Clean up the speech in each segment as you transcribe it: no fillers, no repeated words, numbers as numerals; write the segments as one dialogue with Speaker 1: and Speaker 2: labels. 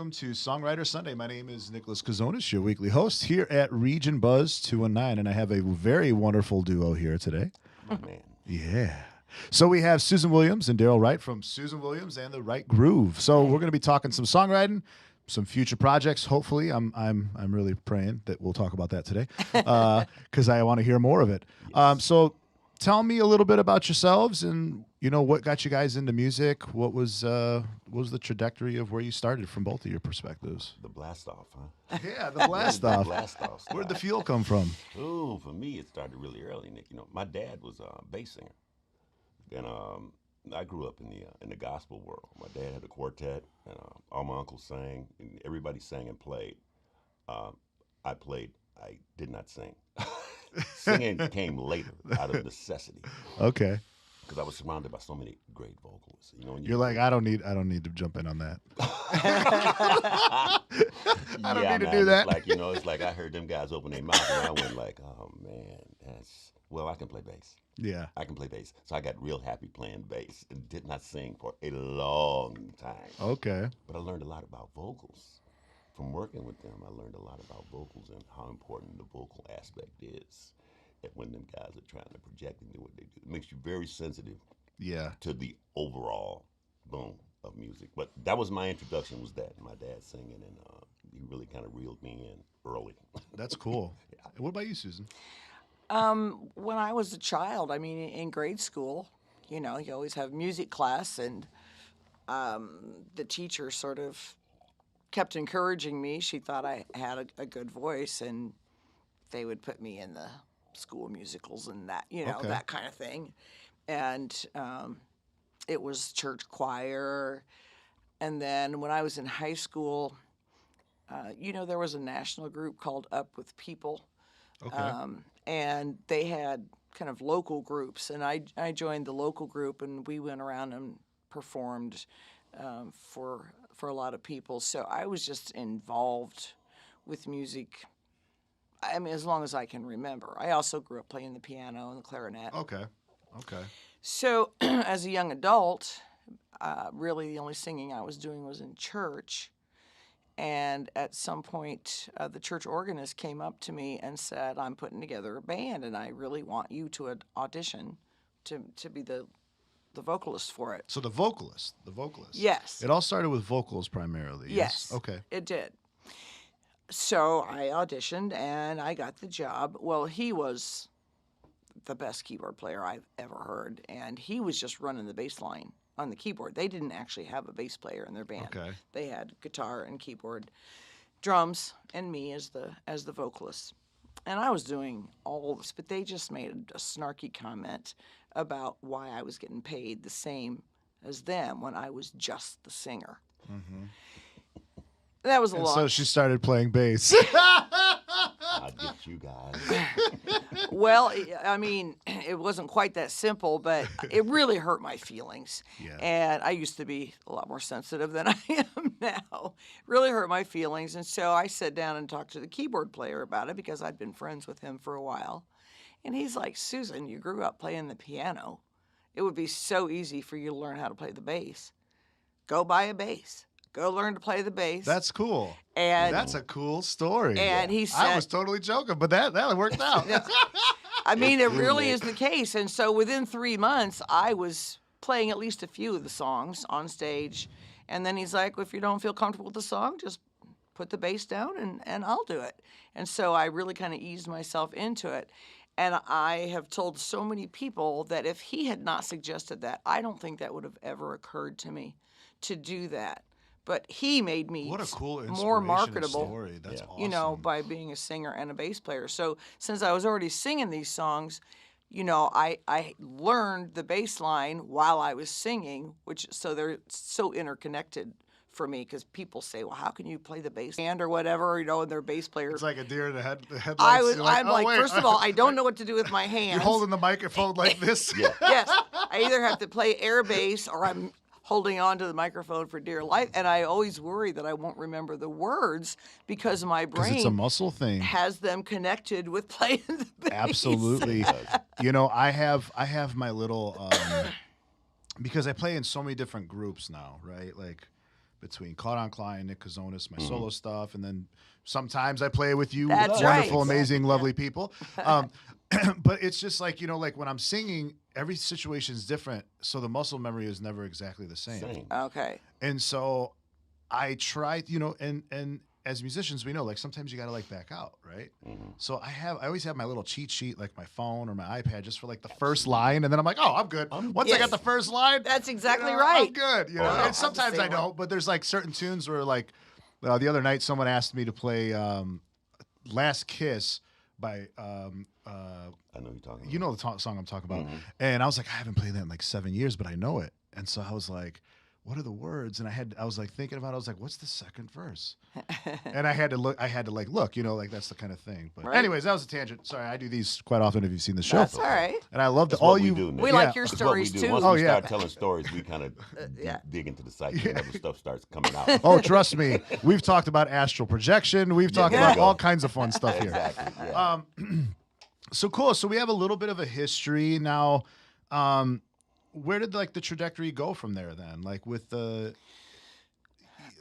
Speaker 1: welcome to Songwriter Sunday. My name is Nicholas Kazonis, your weekly host here at Region Buzz 219, and I have a very wonderful duo here today.
Speaker 2: Oh, man.
Speaker 1: Yeah. So we have Susan Williams and Darryl Wright from Susan Williams and the Right Groove. So we're going to be talking some songwriting, some future projects. Hopefully, I'm really praying that we'll talk about that today because I want to hear more of it. So tell me a little bit about yourselves and what got you guys into music. What was the trajectory of where you started from both of your perspectives?
Speaker 2: The blast off, huh?
Speaker 1: Yeah, the blast off.
Speaker 2: Blast off.
Speaker 1: Where'd the fuel come from?
Speaker 2: Oh, for me, it started really early, Nick. My dad was a bass singer, and I grew up in the gospel world. My dad had a quartet, and all my uncles sang, and everybody sang and played. I played. I did not sing. Singing came later out of necessity.
Speaker 1: Okay.
Speaker 2: Because I was surrounded by so many great vocalists.
Speaker 1: You're like, I don't need to jump in on that. I don't need to do that.
Speaker 2: It's like I heard them guys open their mouth and I went like, oh man, I can play bass.
Speaker 1: Yeah.
Speaker 2: I can play bass. So I got real happy playing bass and did not sing for a long time.
Speaker 1: Okay.
Speaker 2: But I learned a lot about vocals. From working with them, I learned a lot about vocals and how important the vocal aspect is. And when them guys are trying to project and do what they do, it makes you very sensitive.
Speaker 1: Yeah.
Speaker 2: To the overall boom of music. But that was my introduction. Was that my dad singing, and he really kind of reeled me in early.
Speaker 1: That's cool. Yeah. What about you, Susan?
Speaker 3: When I was a child, in grade school, you always have music class, and the teacher sort of kept encouraging me. She thought I had a good voice, and they would put me in the school musicals and that,
Speaker 1: Okay.
Speaker 3: that kind of thing. And it was church choir. And then when I was in high school, there was a national group called Up With People.
Speaker 1: Okay.
Speaker 3: And they had kind of local groups. And I joined the local group, and we went around and performed for a lot of people. So I was just involved with music, as long as I can remember. I also grew up playing the piano and the clarinet.
Speaker 1: Okay.
Speaker 3: So as a young adult, really the only singing I was doing was in church. And at some point, the church organist came up to me and said, I'm putting together a band, and I really want you to audition to be the vocalist for it.
Speaker 1: So the vocalist.
Speaker 3: Yes.
Speaker 1: It all started with vocals primarily.
Speaker 3: Yes.
Speaker 1: Okay.
Speaker 3: It did. So I auditioned, and I got the job. Well, he was the best keyboard player I've ever heard, and he was just running the bass line on the keyboard. They didn't actually have a bass player in their band.
Speaker 1: Okay.
Speaker 3: They had guitar and keyboard, drums, and me as the vocalist. And I was doing all this, but they just made a snarky comment about why I was getting paid the same as them when I was just the singer.
Speaker 1: Mm-hmm.
Speaker 3: That was a
Speaker 1: And
Speaker 3: lot.
Speaker 1: so she started playing bass.
Speaker 2: I get you guys.
Speaker 3: Well, it wasn't quite that simple, but it really hurt my feelings.
Speaker 1: Yeah.
Speaker 3: And I used to be a lot more sensitive than I am now. Really hurt my feelings. And so I sat down and talked to the keyboard player about it because I'd been friends with him for a while. And he's like, Susan, you grew up playing the piano. It would be so easy for you to learn how to play the bass. Go buy a bass. Go learn to play the bass.
Speaker 1: That's cool.
Speaker 3: And
Speaker 1: that's a cool story.
Speaker 3: And he said,
Speaker 1: I was totally joking, but that worked out.
Speaker 3: it really is the case. And so within 3 months, I was playing at least a few of the songs on stage. And then he's like, well, if you don't feel comfortable with the song, just put the bass down and I'll do it. And so I really kind of eased myself into it. And I have told so many people that if he had not suggested that, I don't think that would have ever occurred to me to do that. But he made me
Speaker 1: what a cool
Speaker 3: more marketable,
Speaker 1: story. That's awesome.
Speaker 3: By being a singer and a bass player. So since I was already singing these songs, I learned the bass line while I was singing, so they're so interconnected for me because people say, well, how can you play the bass band or whatever, and their bass player.
Speaker 1: It's like a deer in the headlights.
Speaker 3: I'm like, first of all, I don't know what to do with my hands.
Speaker 1: You're holding the microphone like this?
Speaker 2: Yeah.
Speaker 3: Yes. I either have to play air bass or I'm holding on to the microphone for dear life. And I always worry that I won't remember the words because my brain
Speaker 1: it's a muscle thing.
Speaker 3: Has them connected with playing the bass.
Speaker 1: Absolutely. I have my little because I play in so many different groups now, right? Like between Caught on Klein, Nick Kazonis, my solo stuff, and then sometimes I play with you,
Speaker 3: That's
Speaker 1: wonderful,
Speaker 3: right.
Speaker 1: amazing, lovely people. But it's just like, like when I'm singing, every situation is different, so the muscle memory is never exactly the same.
Speaker 3: Okay.
Speaker 1: And so I try, and as musicians, we know, like, sometimes you got to, like, back out, right? So I always have my little cheat sheet, like my phone or my iPad, just for, like, the first line, and then I'm like, oh, I'm good. Once I got the first line,
Speaker 3: That's exactly
Speaker 1: I'm
Speaker 3: right.
Speaker 1: good.
Speaker 2: Oh, yeah.
Speaker 1: And sometimes I
Speaker 3: same way.
Speaker 1: don't, but there's, like, certain tunes where, like, the other night someone asked me to play Last Kiss by
Speaker 2: I know you're talking about.
Speaker 1: you know the song I'm talking about. And I was like, I haven't played that in like 7 years, but I know it. And so I was like, what are the words? And I was like thinking about it. I was like, what's the second verse? And I had to look, like that's the kind of thing. But
Speaker 3: Right.
Speaker 1: anyways, that was a tangent. Sorry, I do these quite often if you've seen the show.
Speaker 3: That's all right.
Speaker 1: And I love
Speaker 2: That's
Speaker 1: all
Speaker 2: what we
Speaker 1: you
Speaker 2: do, Nick.
Speaker 3: We like your
Speaker 2: That's what we
Speaker 3: stories
Speaker 2: do.
Speaker 3: too.
Speaker 2: Once
Speaker 1: Oh,
Speaker 2: we
Speaker 1: yeah.
Speaker 2: start telling stories, we kind of
Speaker 3: yeah.
Speaker 2: dig into the psyche, and other stuff starts coming out.
Speaker 1: Oh, trust me. We've talked about astral projection. We've talked
Speaker 2: there you
Speaker 1: about
Speaker 2: go.
Speaker 1: all kinds of fun stuff here.
Speaker 2: Exactly. Yeah.
Speaker 1: So cool. So we have a little bit of a history now. Where did like the trajectory go from there then? Like with the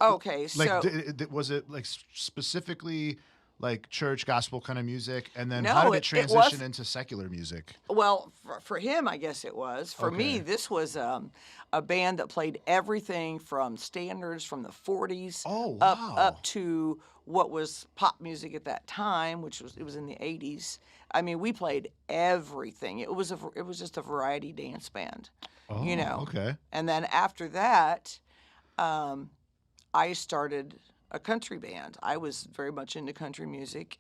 Speaker 3: Okay.
Speaker 1: like
Speaker 3: So
Speaker 1: was it like specifically like church gospel kind of music, and then
Speaker 3: No,
Speaker 1: how did it
Speaker 3: it
Speaker 1: transition
Speaker 3: was-
Speaker 1: into secular music?
Speaker 3: Well, for him, I guess it was. For me,
Speaker 1: Okay.
Speaker 3: this was a band that played everything from standards from the 40s
Speaker 1: Oh,
Speaker 3: up
Speaker 1: wow.
Speaker 3: to what was pop music at that time, which was in the 80s. I mean, we played everything. It was just a variety dance band,
Speaker 1: Oh, okay.
Speaker 3: And then after that, I started a country band. I was very much into country music.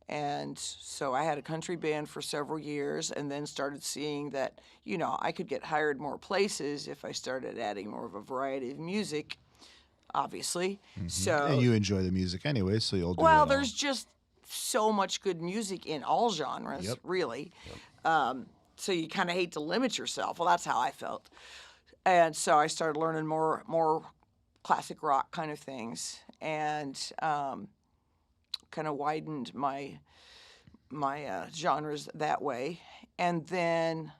Speaker 3: And so I had a country band for several years, and then started seeing that, I could get hired more places if I started adding more of a variety of music, obviously. So,
Speaker 1: And you enjoy the music anyway, so you'll do
Speaker 3: well,
Speaker 1: it all.
Speaker 3: there's just so much good music in all genres,
Speaker 1: Yep.
Speaker 3: really. So you kind of hate to limit yourself. Well, that's how I felt. And so I started learning more classic rock kind of things, and kind of widened my genres that way. And then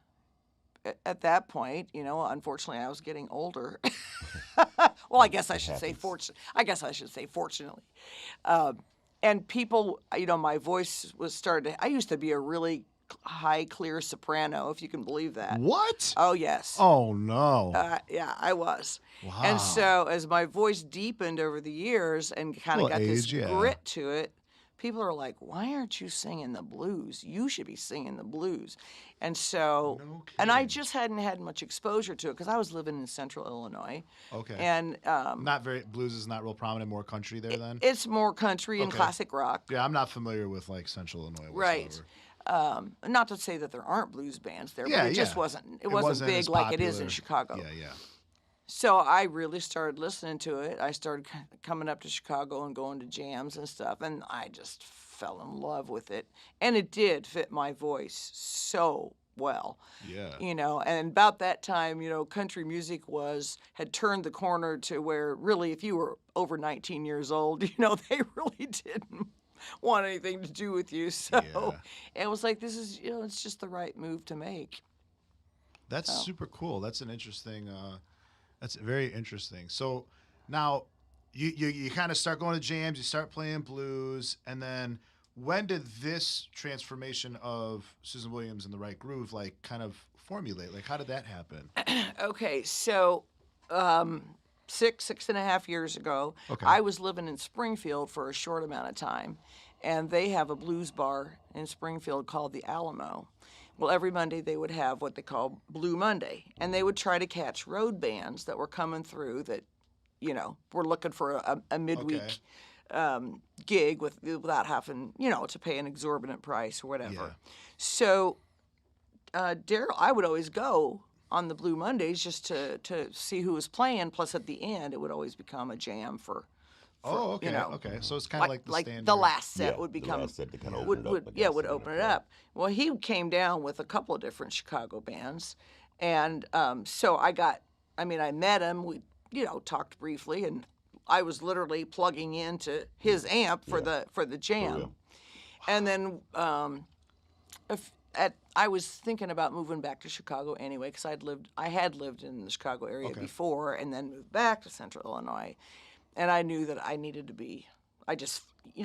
Speaker 3: at that point, unfortunately, I was getting older. Well, I guess I should say fortunately. And people, my voice was starting. I used to be a really high, clear soprano, if you can believe that.
Speaker 1: What?
Speaker 3: Oh yes.
Speaker 1: Oh no.
Speaker 3: Yeah, I was.
Speaker 1: Wow.
Speaker 3: And so as my voice deepened over the years and kind of
Speaker 1: Well,
Speaker 3: got this
Speaker 1: age, yeah.
Speaker 3: grit to it, people are like, why aren't you singing the blues? You should be singing the blues. And so,
Speaker 1: No
Speaker 3: and I
Speaker 1: kidding.
Speaker 3: just hadn't had much exposure to it because I was living in central Illinois.
Speaker 1: Okay.
Speaker 3: And
Speaker 1: Not very blues is not real prominent, more country there then.
Speaker 3: it's more country and
Speaker 1: Okay.
Speaker 3: classic rock.
Speaker 1: Yeah, I'm not familiar with like central Illinois.
Speaker 3: Right.
Speaker 1: whatsoever.
Speaker 3: Not to say that there aren't blues bands there,
Speaker 1: Yeah,
Speaker 3: but it just
Speaker 1: yeah.
Speaker 3: wasn't. It
Speaker 1: It
Speaker 3: wasn't
Speaker 1: wasn't
Speaker 3: big
Speaker 1: as
Speaker 3: like it is in
Speaker 1: popular.
Speaker 3: Chicago.
Speaker 1: Yeah, yeah.
Speaker 3: So I really started listening to it. I started coming up to Chicago and going to jams and stuff, and I just fell in love with it. And it did fit my voice so well.
Speaker 1: Yeah.
Speaker 3: And about that time, country music had turned the corner to where really if you were over 19 years old, they really didn't want anything to do with you. So
Speaker 1: Yeah.
Speaker 3: it was like, this is, it's just the right move to make.
Speaker 1: That's super cool. That's an interesting. That's very interesting. So now you kind of start going to jams, you start playing blues, and then when did this transformation of Susan Williams and the Right Groove like kind of formulate? Like how did that happen?
Speaker 3: Okay, so 6.5 years ago,
Speaker 1: Okay.
Speaker 3: I was living in Springfield for a short amount of time, and they have a blues bar in Springfield called the Alamo. Well, every Monday they would have what they call Blue Monday, and they would try to catch road bands that were coming through that, were looking for a midweek gig without having, to pay an exorbitant price or whatever.
Speaker 1: Yeah.
Speaker 3: So, Darryl, I would always go on the Blue Mondays just to see who was playing. Plus, at the end, it would always become a jam for
Speaker 1: Oh, okay. Okay. So it's kind of like the standard.
Speaker 3: the last set
Speaker 2: Yeah,
Speaker 3: would
Speaker 2: the
Speaker 3: become
Speaker 2: last set to kinda
Speaker 3: would,
Speaker 2: open it up,
Speaker 3: would
Speaker 2: I
Speaker 3: yeah
Speaker 2: guess,
Speaker 3: would
Speaker 2: you know,
Speaker 3: open it
Speaker 2: yeah.
Speaker 3: up. Well, he came down with a couple of different Chicago bands, and so I met him. We talked briefly, and I was literally plugging into his amp for the jam,
Speaker 2: real.
Speaker 3: and then I was thinking about moving back to Chicago anyway because I had lived in the Chicago area
Speaker 1: Okay.
Speaker 3: before, and then moved back to Central Illinois. and I knew that I needed to be. I just,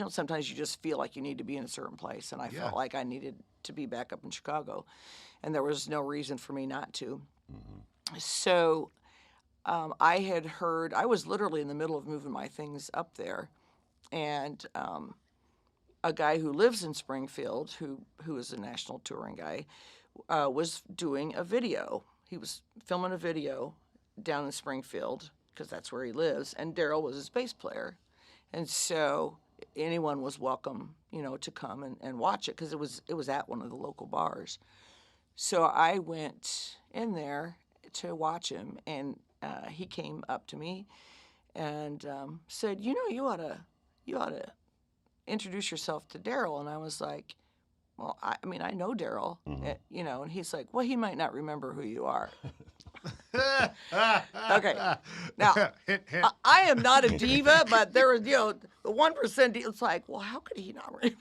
Speaker 3: sometimes you just feel like you need to be in a certain place, and I
Speaker 1: Yeah.
Speaker 3: felt like I needed to be back up in Chicago, and there was no reason for me not to. So I had heard. I was literally in the middle of moving my things up there, and a guy who lives in Springfield, who is a national touring guy, was doing a video. He was filming a video down in Springfield because that's where he lives, and Darryl was his bass player, and so anyone was welcome, to come and watch it because it was at one of the local bars. So I went in there to watch him, and he came up to me and said, you ought to introduce yourself to Darryl. And I was like, well, I know Darryl, and he's like, well, he might not remember who you are. Okay. Now, I am not a diva, but there was, the 1% it's like, well, how could he not remember?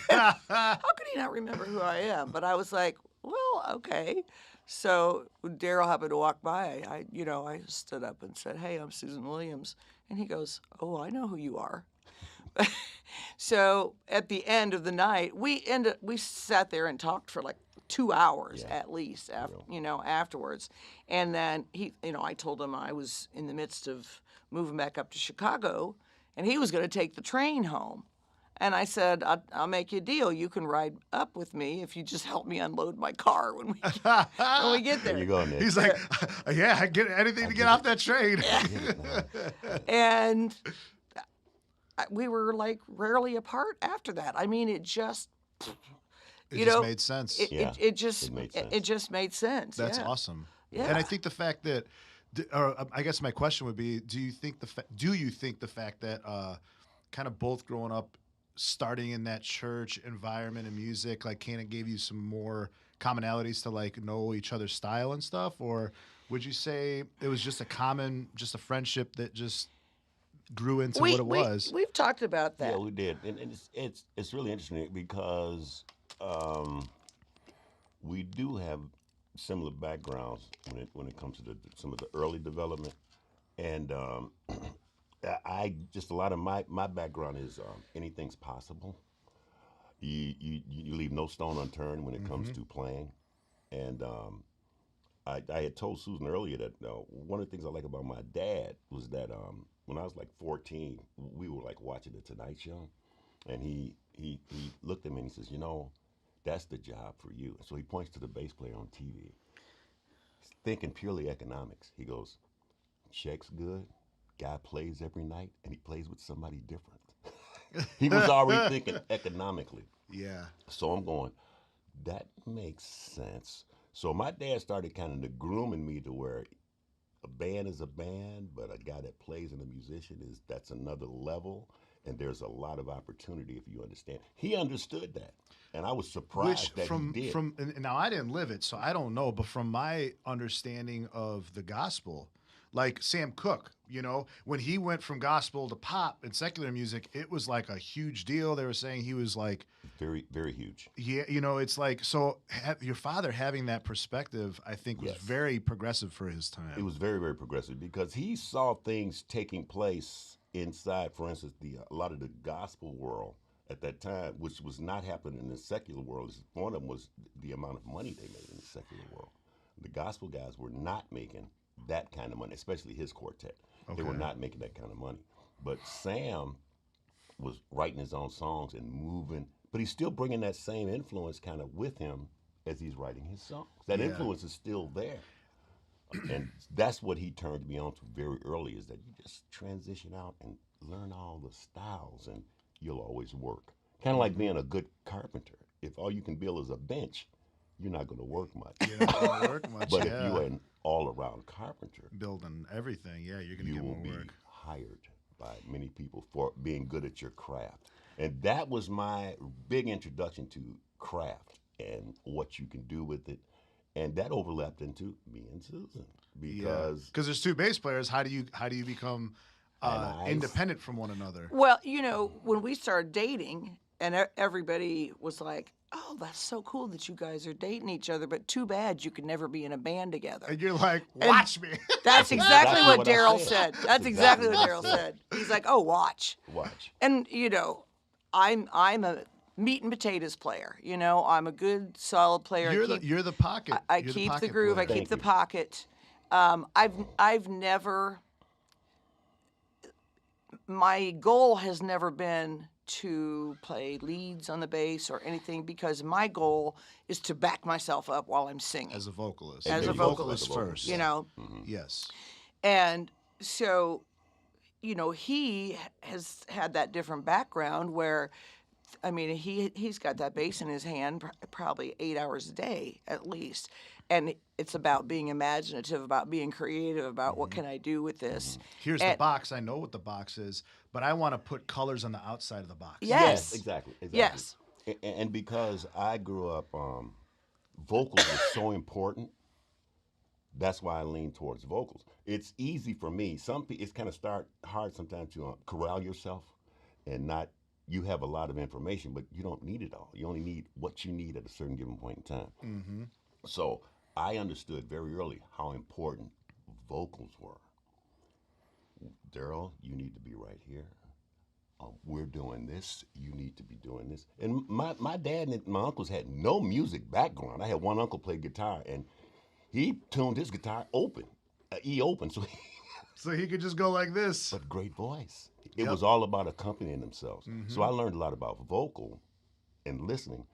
Speaker 3: How could he not remember who I am? But I was like, well, okay. So when Darryl happened to walk by, I stood up and said, hey, I'm Susan Williams. And he goes, oh, I know who you are. So at the end of the night, we sat there and talked for like 2 hours at least, afterwards. And then I told him I was in the midst of moving back up to Chicago, and he was going to take the train home. And I said, I'll make you a deal. You can ride up with me if you just help me unload my car when we get there.
Speaker 2: There you go, Nick.
Speaker 1: He's like, yeah, I get anything to get off that train.
Speaker 3: And we were like rarely apart after that. I mean, it just,
Speaker 1: It just made sense.
Speaker 3: It just
Speaker 2: made sense.
Speaker 3: It just made sense.
Speaker 1: That's awesome.
Speaker 3: Yeah.
Speaker 1: And I think the fact that, or I guess my question would be, do you think the fact that kind of both growing up, starting in that church environment and music, like kind of gave you some more commonalities to like know each other's style and stuff? Or would you say it was just a friendship that just grew into what it was?
Speaker 3: We've talked about that.
Speaker 2: Yeah, we did, and it's really interesting because we do have similar backgrounds when it comes to some of the early development, and I just a lot of my background is anything's possible. You leave no stone unturned when it comes to playing, and I had told Susan earlier that one of the things I like about my dad was that when I was like 14, we were like watching the Tonight Show, and he looked at me and he says, that's the job for you. So he points to the bass player on TV. He's thinking purely economics. He goes, check's good, guy plays every night, and he plays with somebody different. He was already thinking economically.
Speaker 1: Yeah.
Speaker 2: So I'm going, that makes sense. So my dad started kind of grooming me to where a band is a band, but a guy that plays and a musician that's another level, and there's a lot of opportunity if you understand. He understood that, and I was surprised that he did.
Speaker 1: And now I didn't live it, so I don't know, but from my understanding of the gospel, like Sam Cooke, when he went from gospel to pop and secular music, it was like a huge deal. They were saying he was like
Speaker 2: very, very huge.
Speaker 1: Yeah, it's like, so your father having that perspective, I think, was very progressive for his time.
Speaker 2: It was very, very progressive because he saw things taking place inside, for instance, a lot of the gospel world at that time, which was not happening in the secular world. One of them was the amount of money they made in the secular world. The gospel guys were not making that kind of money, especially his quartet. They were not making that kind of money. But Sam was writing his own songs and moving, but he's still bringing that same influence kind of with him as he's writing his songs. That influence is still there. And that's what he turned me on to very early, is that you just transition out and learn all the styles and you'll always work. Kind of like being a good carpenter. If all you can build is a bench, you're not going to work much.
Speaker 1: You're not going to work much,
Speaker 2: But if you're an all-around carpenter,
Speaker 1: building everything, you're going to
Speaker 2: you
Speaker 1: get
Speaker 2: will
Speaker 1: more
Speaker 2: be
Speaker 1: work.
Speaker 2: hired by many people for being good at your craft. And that was my big introduction to craft and what you can do with it. And that overlapped into me and Susan because
Speaker 1: there's two bass players. How do you become independent from one another?
Speaker 3: Well, when we started dating, everybody was like, "Oh, that's so cool that you guys are dating each other, but too bad you could never be in a band together."
Speaker 1: And you're like, watch me.
Speaker 3: That's exactly what
Speaker 2: I
Speaker 3: Darryl said. That's exactly what Darryl said. He's like, "Oh, watch."
Speaker 2: Watch.
Speaker 3: And I'm a meat and potatoes player. I'm a good solid player.
Speaker 1: You're the pocket.
Speaker 3: I
Speaker 1: You're
Speaker 3: keep the
Speaker 1: pocket
Speaker 3: groove.
Speaker 1: player.
Speaker 3: I keep the pocket. I've never. My goal has never been to play leads on the bass or anything, because my goal is to back myself up while I'm singing.
Speaker 1: As a vocalist.
Speaker 3: As a vocalist
Speaker 1: first. Yes.
Speaker 3: And so, he has had that different background where, I mean, he's got that bass in his hand probably 8 hours a day at least. And it's about being imaginative, about being creative, about what can I do with this.
Speaker 1: Here's the box. I know what the box is, but I want to put colors on the outside of the box.
Speaker 3: Yes.
Speaker 2: Exactly.
Speaker 3: Yes.
Speaker 2: And because I grew up, vocals were so important. That's why I lean towards vocals. It's easy for me. It's kind of hard sometimes to corral yourself and not. You have a lot of information, but you don't need it all. You only need what you need at a certain given point in time.
Speaker 1: Mm-hmm.
Speaker 2: So I understood very early how important vocals were. Darryl, you need to be right here. We're doing this. You need to be doing this. And my dad and my uncles had no music background. I had one uncle play guitar, and he tuned his guitar open, E open,
Speaker 1: So he could just go like this.
Speaker 2: but great voice. It was all about accompanying themselves. So I learned a lot about vocal and listening,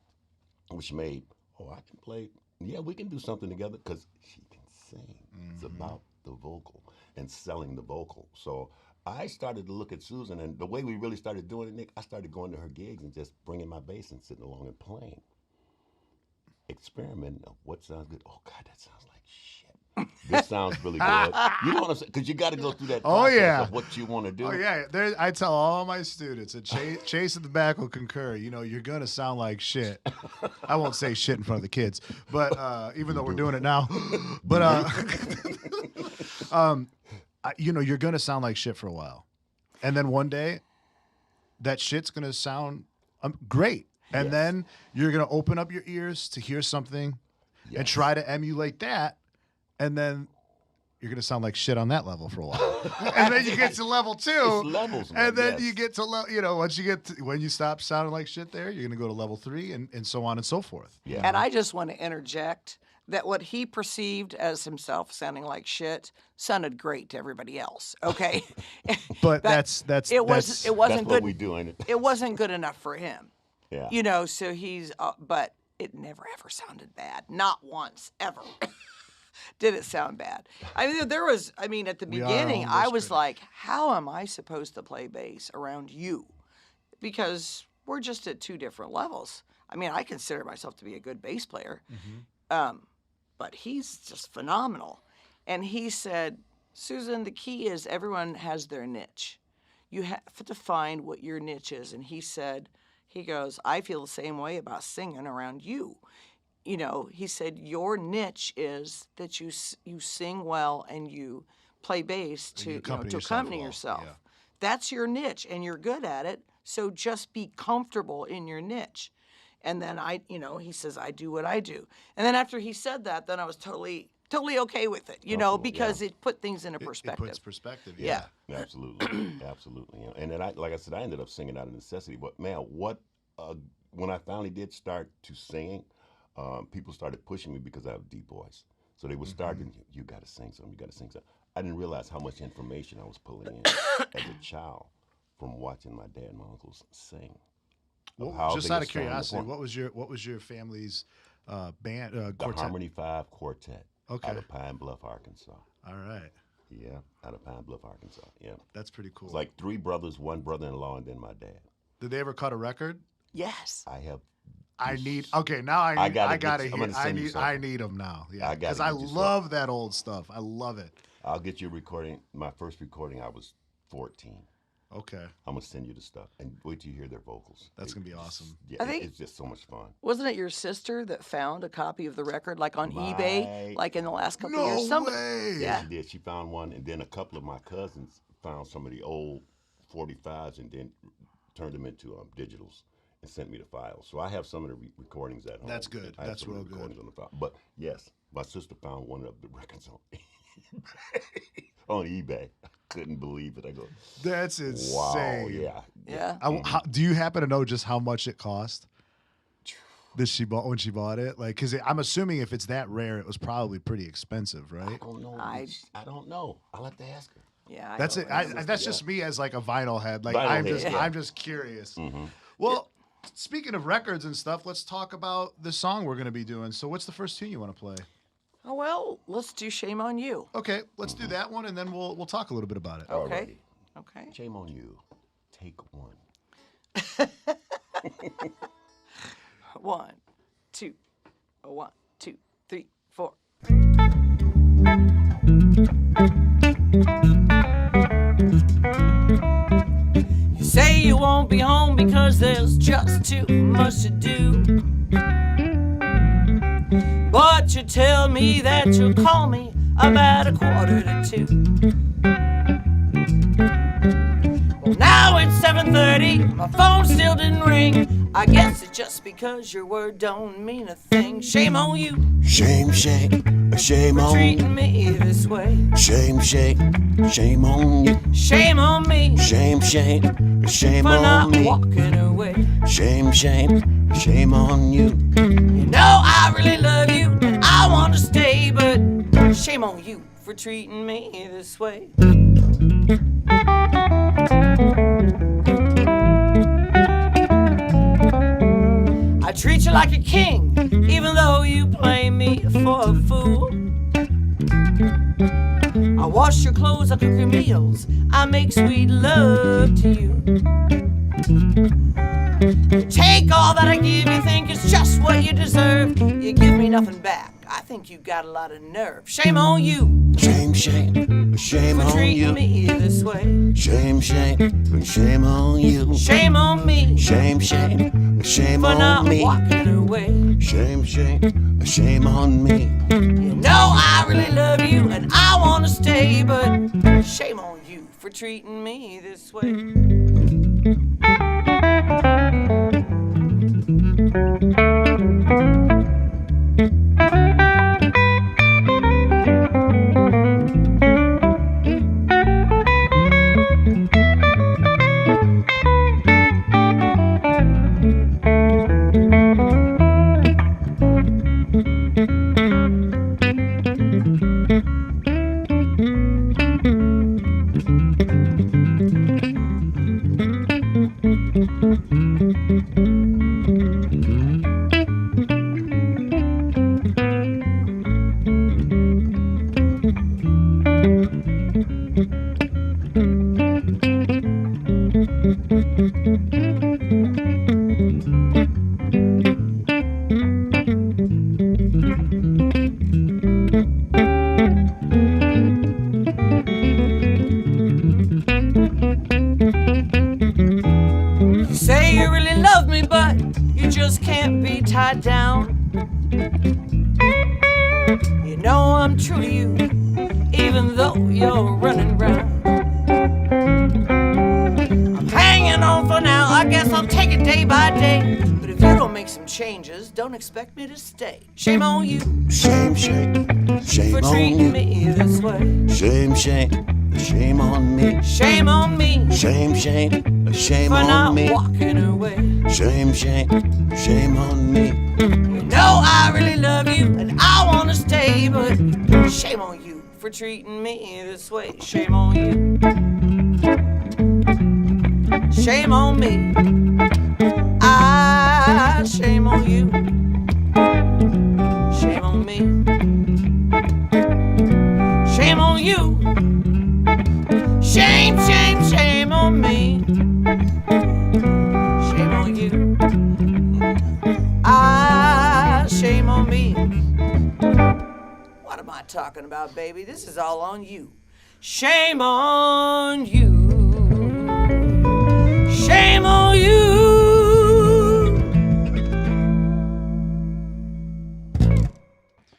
Speaker 2: which made, I can play. Yeah, we can do something together because she can sing. It's about the vocal and selling the vocal. So I started to look at Susan, and the way we really started doing it, Nick, I started going to her gigs and just bringing my bass and sitting along and playing. Experimenting of what sounds good. Oh, God, that sounds like shit. This sounds really good. You know what I'm saying? Because you got to go through that process of what you want to do.
Speaker 1: Oh, yeah. I tell all my students, and Chase in the back will concur, you're going to sound like shit. I won't say shit in front of the kids, but even though we're doing it now. But, you're going to sound like shit for a while. And then one day, that shit's going to sound great. And then you're going to open up your ears to hear something and try to emulate that. And then you're going to sound like shit on that level for a while. And then you get to level 2.
Speaker 2: It's levels, man.
Speaker 1: And then you get to, when you stop sounding like shit there, you're going to go to level 3 and so on and so forth.
Speaker 2: Yeah.
Speaker 3: And I just want to interject that what he perceived as himself sounding like shit sounded great to everybody else. Okay.
Speaker 1: But that's
Speaker 3: it wasn't
Speaker 2: That's
Speaker 3: good.
Speaker 2: what we do, ain't it?
Speaker 3: It wasn't good enough for him.
Speaker 2: Yeah.
Speaker 3: So he's, but it never ever sounded bad. Not once, ever. Did it sound bad? At the beginning, I was like, how am I supposed to play bass around you? Because we're just at 2 different levels. I mean, I consider myself to be a good bass player, but he's just phenomenal. And he said, Susan, the key is everyone has their niche. You have to find what your niche is. And he goes, I feel the same way about singing around you. He said, your niche is that you sing well and you play bass to accompany yourself.
Speaker 1: Yeah.
Speaker 3: That's your niche, and you're good at it. So just be comfortable in your niche. And then he says, I do what I do. And then after he said that, then I was totally okay with it, because it put things into perspective.
Speaker 1: It puts perspective,
Speaker 3: Yeah.
Speaker 2: Absolutely. Absolutely. And then, like I said, I ended up singing out of necessity. But, man, when I finally did start to sing, people started pushing me because I have a deep voice. So they would start, you got to sing something, you got to sing something. I didn't realize how much information I was pulling in as a child from watching my dad and my uncles sing.
Speaker 1: Just out of curiosity, what was your family's band quartet?
Speaker 2: The Harmony 5 Quartet.
Speaker 1: Okay.
Speaker 2: Out of Pine Bluff, Arkansas.
Speaker 1: All right.
Speaker 2: Yeah, out of Pine Bluff, Arkansas. Yeah.
Speaker 1: That's pretty cool.
Speaker 2: It's like 3 brothers, 1 brother-in-law, and then my dad.
Speaker 1: Did they ever cut a record?
Speaker 3: Yes.
Speaker 2: I have.
Speaker 1: Now I gotta
Speaker 2: I'm gonna
Speaker 1: hear.
Speaker 2: send you something.
Speaker 1: I need them now. Yeah,
Speaker 2: I gotta
Speaker 1: because I
Speaker 2: get you
Speaker 1: love that old stuff. I love it.
Speaker 2: I'll get you a recording. My first recording, I was 14.
Speaker 1: Okay,
Speaker 2: I'm gonna send you the stuff, and wait till you hear their vocals.
Speaker 1: That's gonna be awesome.
Speaker 2: Yeah,
Speaker 3: I think-
Speaker 2: it's just so much fun.
Speaker 3: Wasn't it your sister that found a copy of the record, like on eBay, like in the last couple of years?
Speaker 1: No way.
Speaker 3: Yeah.
Speaker 2: She did. She found one, and then a couple of my cousins found some of the old 45s, and then turned them into digitals. and sent me the files. So I have some of the recordings at home.
Speaker 1: That's good.
Speaker 2: I have
Speaker 1: That's
Speaker 2: some of the
Speaker 1: real good.
Speaker 2: recordings on the file. But yes, my sister found one of the records on eBay. On eBay. I couldn't believe it. I go,
Speaker 1: That's insane.
Speaker 2: wow, yeah.
Speaker 3: Yeah.
Speaker 1: Do you happen to know just how much it cost? That she bought when she bought it, like, because I'm assuming if it's that rare, it was probably pretty expensive, right?
Speaker 2: I don't know.
Speaker 3: I
Speaker 2: don't know. I'll have to ask her.
Speaker 3: Yeah. I
Speaker 1: That's
Speaker 3: don't
Speaker 1: it.
Speaker 3: know.
Speaker 1: That's just me as like a vinyl head. Like
Speaker 2: Vinyl
Speaker 1: I'm
Speaker 2: head,
Speaker 1: just
Speaker 2: yeah.
Speaker 1: I'm just curious. Well, speaking of records and stuff, let's talk about the song we're gonna be doing. So, what's the first tune you want to play?
Speaker 3: Oh, well, let's do Shame on You.
Speaker 1: Okay, let's do that one, and then we'll talk a little bit about it.
Speaker 3: Okay.
Speaker 2: Alrighty.
Speaker 3: Okay.
Speaker 2: Shame on you. Take one.
Speaker 3: 1, 2, 1, 2, 3, 4. You say you won't be home because there's just too much to do. But you tell me that you'll call me about 1:45. Well, now it's 7:30, my phone still didn't ring. I guess it's just because your word don't mean a thing. Shame on you
Speaker 4: Shame, shame, shame
Speaker 3: for
Speaker 4: on you.
Speaker 3: treating me this way.
Speaker 4: Shame, shame, shame on you.
Speaker 3: Shame on me
Speaker 4: Shame, shame, shame
Speaker 3: for not
Speaker 4: on me.
Speaker 3: walking away.
Speaker 4: Shame, shame, shame on you.
Speaker 3: You know I really love you and I want to stay, but shame on you for treating me this way. I treat you like a king, even though you play me for a fool. I wash your clothes, I cook your meals, I make sweet love to you. You take all that I give, you think it's just what you deserve. You give me nothing back, I think you got a lot of nerve. Shame on you
Speaker 4: Shame, shame, shame
Speaker 3: for
Speaker 4: on
Speaker 3: treating
Speaker 4: you.
Speaker 3: me this way.
Speaker 4: Shame, shame, shame on you.
Speaker 3: Shame on me
Speaker 4: Shame, shame, shame
Speaker 3: for not
Speaker 4: on me.
Speaker 3: walking away.
Speaker 4: Shame, shame, shame on me.
Speaker 3: You know I really love you and I want to stay, but shame on you for treating me this way. You say you really love me, but you just can't be tied down. You know I'm true to you, even though you're running round. I'm hanging on for now, I guess I'll take it day by day. But if you don't make some changes, don't expect me to stay. Shame on you
Speaker 4: Shame, shame, shame
Speaker 3: for
Speaker 4: on
Speaker 3: treating
Speaker 4: you.
Speaker 3: me this way.
Speaker 4: Shame, shame, shame on me.
Speaker 3: Shame on me
Speaker 4: Shame, shame, shame
Speaker 3: for
Speaker 4: on
Speaker 3: not
Speaker 4: me.
Speaker 3: walking away.
Speaker 4: Shame, shame, shame on me.
Speaker 3: You know I really love you and I want to stay, but shame on you for treating me this way. Shame on you. Shame on me. Shame on you. Shame on me. Shame on you. Shame, shame, shame on me. Shame on you. Shame on me. What am I talking about, baby? This is all on you. Shame on you. Shame on you.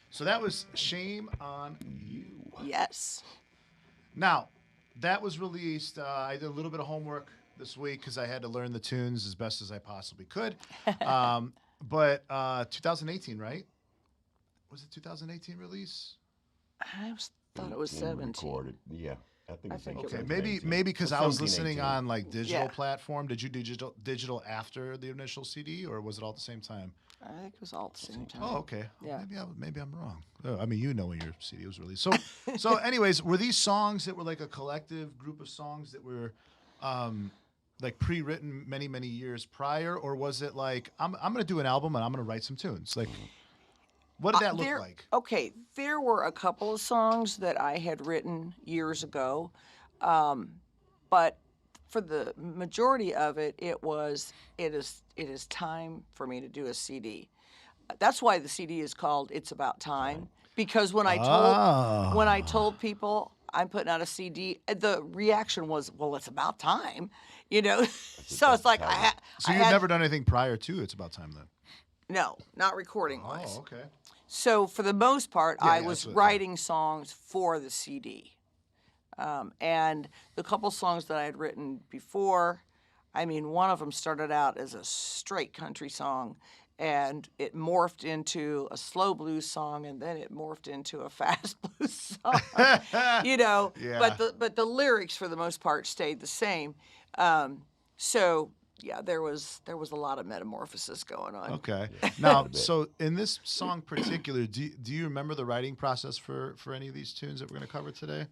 Speaker 1: So that was Shame on You.
Speaker 3: Yes.
Speaker 1: Now, that was released. I did a little bit of homework this week because I had to learn the tunes as best as I possibly could. But 2018, right? Was it 2018 release?
Speaker 3: I thought it was
Speaker 2: And
Speaker 3: 17.
Speaker 2: recorded. Yeah, I think it's
Speaker 3: think it
Speaker 1: Okay,
Speaker 3: was
Speaker 1: maybe
Speaker 2: 18.
Speaker 1: because I was listening
Speaker 2: 17,
Speaker 1: on like digital
Speaker 3: Yeah.
Speaker 1: platform. Did you digital after the initial CD, or was it all at the same time?
Speaker 3: I think it was all at the same time.
Speaker 1: Oh, okay.
Speaker 3: Yeah.
Speaker 1: Maybe I'm wrong. I mean, you know when your CD was released. So anyways, were these songs that were like a collective group of songs that were like pre-written many years prior, or was it like I'm going to do an album and I'm going to write some tunes? Like, what did that look like?
Speaker 3: Okay, there were a couple of songs that I had written years ago, but for the majority of it, it is time for me to do a CD. That's why the CD is called "It's About Time," because when I told people I'm putting out a CD, the reaction was, "Well, it's about time," you know. So it's like
Speaker 1: So you've never done anything prior to It's About Time then?
Speaker 3: No, not recording wise.
Speaker 1: Oh, okay.
Speaker 3: So for the most part, I was
Speaker 1: that's what-
Speaker 3: writing songs for the CD. And the couple songs that I had written before, I mean, one of them started out as a straight country song, and it morphed into a slow blues song, and then it morphed into a fast blues song. You know,
Speaker 1: Yeah.
Speaker 3: but the lyrics for the most part stayed the same. So yeah, there was a lot of metamorphosis going on.
Speaker 1: Okay. Now, so in this song particular, do you remember the writing process for any of these tunes that we're going to cover today?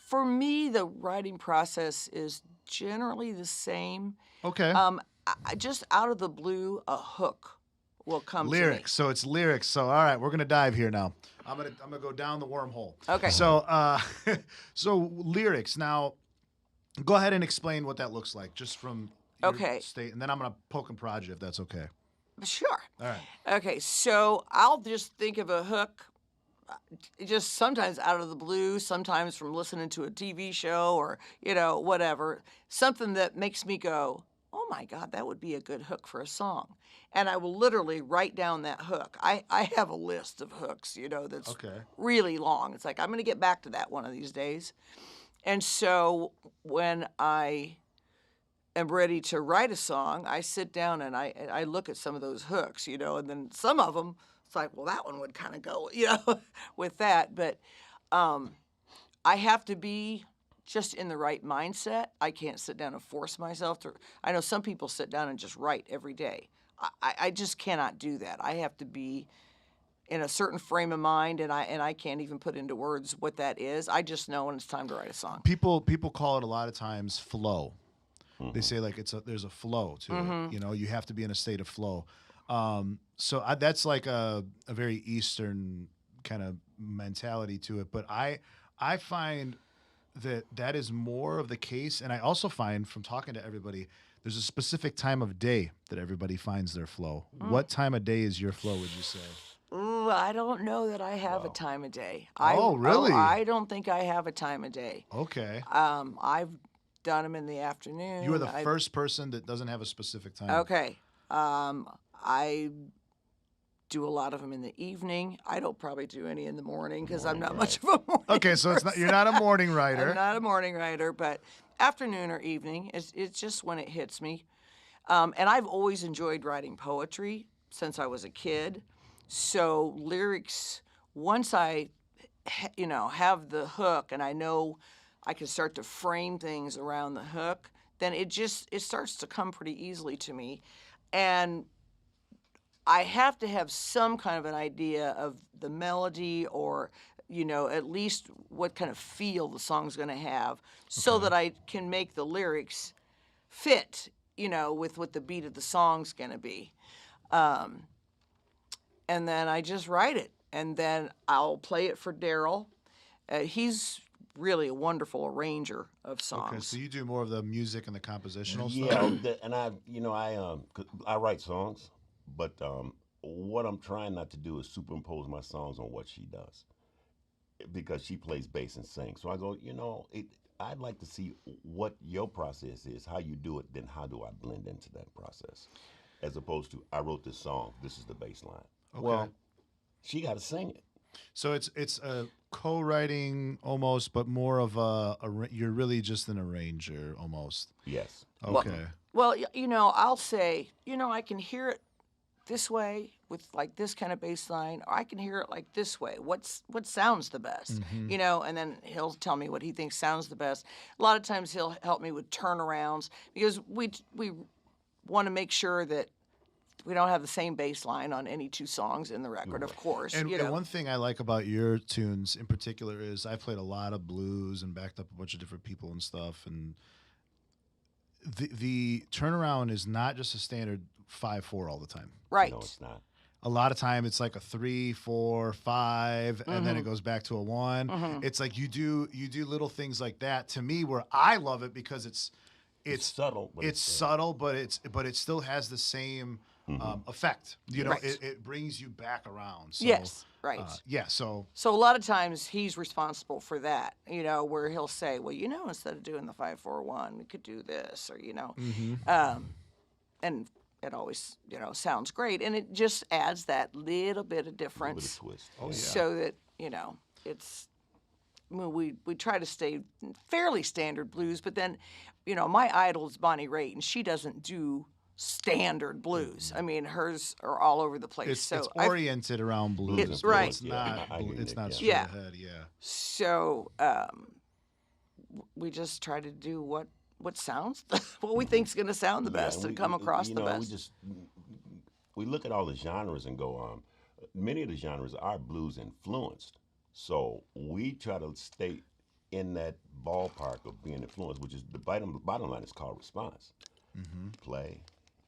Speaker 3: For me, the writing process is generally the same.
Speaker 1: Okay.
Speaker 3: I just out of the blue, a hook will come
Speaker 1: Lyrics. So it's lyrics. So all right, we're gonna dive here now. I'm gonna go down the wormhole.
Speaker 3: Okay.
Speaker 1: So so lyrics. Now, go ahead and explain what that looks like, just from your
Speaker 3: Okay.
Speaker 1: state, and then I'm gonna poke and prod you if that's okay.
Speaker 3: to me. Sure.
Speaker 1: All right.
Speaker 3: Okay, so I'll just think of a hook, just sometimes out of the blue, sometimes from listening to a TV show or, you know, whatever. Something that makes me go, oh my God, that would be a good hook for a song. And I will literally write down that hook. I have a list of hooks, you know, that's
Speaker 1: Okay.
Speaker 3: really long. It's like, I'm going to get back to that one of these days. And so when I am ready to write a song, I sit down and I look at some of those hooks, you know, and then some of them, it's like, well, that one would kind of go, you know, with that. But I have to be just in the right mindset. I can't sit down and force myself to. I know some people sit down and just write every day. I just cannot do that. I have to be in a certain frame of mind, and I can't even put into words what that is. I just know when it's time to write a song.
Speaker 1: People call it a lot of times flow. They say like there's a flow to it. You know, you have to be in a state of flow. So that's like a very Eastern kind of mentality to it. But I find that is more of the case, and I also find from talking to everybody, there's a specific time of day that everybody finds their flow. What time of day is your flow, would you say?
Speaker 3: Ooh, I don't know that I have a time of day.
Speaker 1: Oh, really?
Speaker 3: I don't think I have a time of day.
Speaker 1: Okay.
Speaker 3: I've done them in the afternoon.
Speaker 1: You are the first person that doesn't have a specific time.
Speaker 3: Okay. I do a lot of them in the evening. I don't probably do any in the morning because I'm not much of a morning.
Speaker 1: Okay, so you're not a morning writer.
Speaker 3: I'm not a morning writer, but afternoon or evening, it's just when it hits me. And I've always enjoyed writing poetry since I was a kid. So lyrics, once I, have the hook and I know I can start to frame things around the hook, then it starts to come pretty easily to me. And I have to have some kind of an idea of the melody or, at least what kind of feel the song's going to have so that I can make the lyrics fit, with what the beat of the song's going to be. And then I just write it. And then I'll play it for Darryl. He's really a wonderful arranger of songs.
Speaker 1: Okay, so you do more of the music and the compositional
Speaker 2: Yeah,
Speaker 1: stuff?
Speaker 2: and I write songs, but what I'm trying not to do is superimpose my songs on what she does, because she plays bass and sings. So I go, I'd like to see what your process is, how you do it, then how do I blend into that process, as opposed to I wrote this song, this is the bass line.
Speaker 1: Okay.
Speaker 2: Well, she got to sing it.
Speaker 1: So it's a co-writing almost, but more of you're really just an arranger almost.
Speaker 2: Yes.
Speaker 1: Okay.
Speaker 3: Well, I'll say, I can hear it this way with like this kind of bass line, or I can hear it like this way. What sounds the best? And then he'll tell me what he thinks sounds the best. A lot of times he'll help me with turnarounds because we want to make sure that we don't have the same bass line on any two songs in the record, of course.
Speaker 1: And one thing I like about your tunes in particular is I played a lot of blues and backed up a bunch of different people and stuff, and the turnaround is not just a standard 5/4 all the time.
Speaker 3: Right.
Speaker 2: No, it's not.
Speaker 1: A lot of time it's like a 3, 4, 5, and then it goes back to a 1. It's like you do little things like that to me where I love it because it's
Speaker 2: subtle. But
Speaker 1: it's subtle, but it still has the same effect.
Speaker 3: Right.
Speaker 1: It brings you back around. So,
Speaker 3: Yes, right.
Speaker 1: So
Speaker 3: So a lot of times he's responsible for that, where he'll say, well, instead of doing the 5/4-1, we could do this, or, and it always, sounds great. And it just adds that little bit of difference.
Speaker 2: A little bit of twist.
Speaker 1: Oh, yeah.
Speaker 3: So that, it's, we try to stay fairly standard blues, but then, my idol is Bonnie Raitt, and she doesn't do standard blues. I mean, hers are all over the place.
Speaker 1: it's oriented around blues.
Speaker 3: It's right.
Speaker 1: It's not.
Speaker 2: I agree,
Speaker 1: It's
Speaker 2: Nick,
Speaker 1: not
Speaker 2: yeah.
Speaker 1: straight
Speaker 3: Yeah.
Speaker 1: ahead. Yeah.
Speaker 3: So we just try to do what sounds, what we think's going to sound the best and come across the best.
Speaker 2: We look at all the genres and go, many of the genres are blues influenced. So we try to stay in that ballpark of being influenced, which is the bottom line is called response. Play,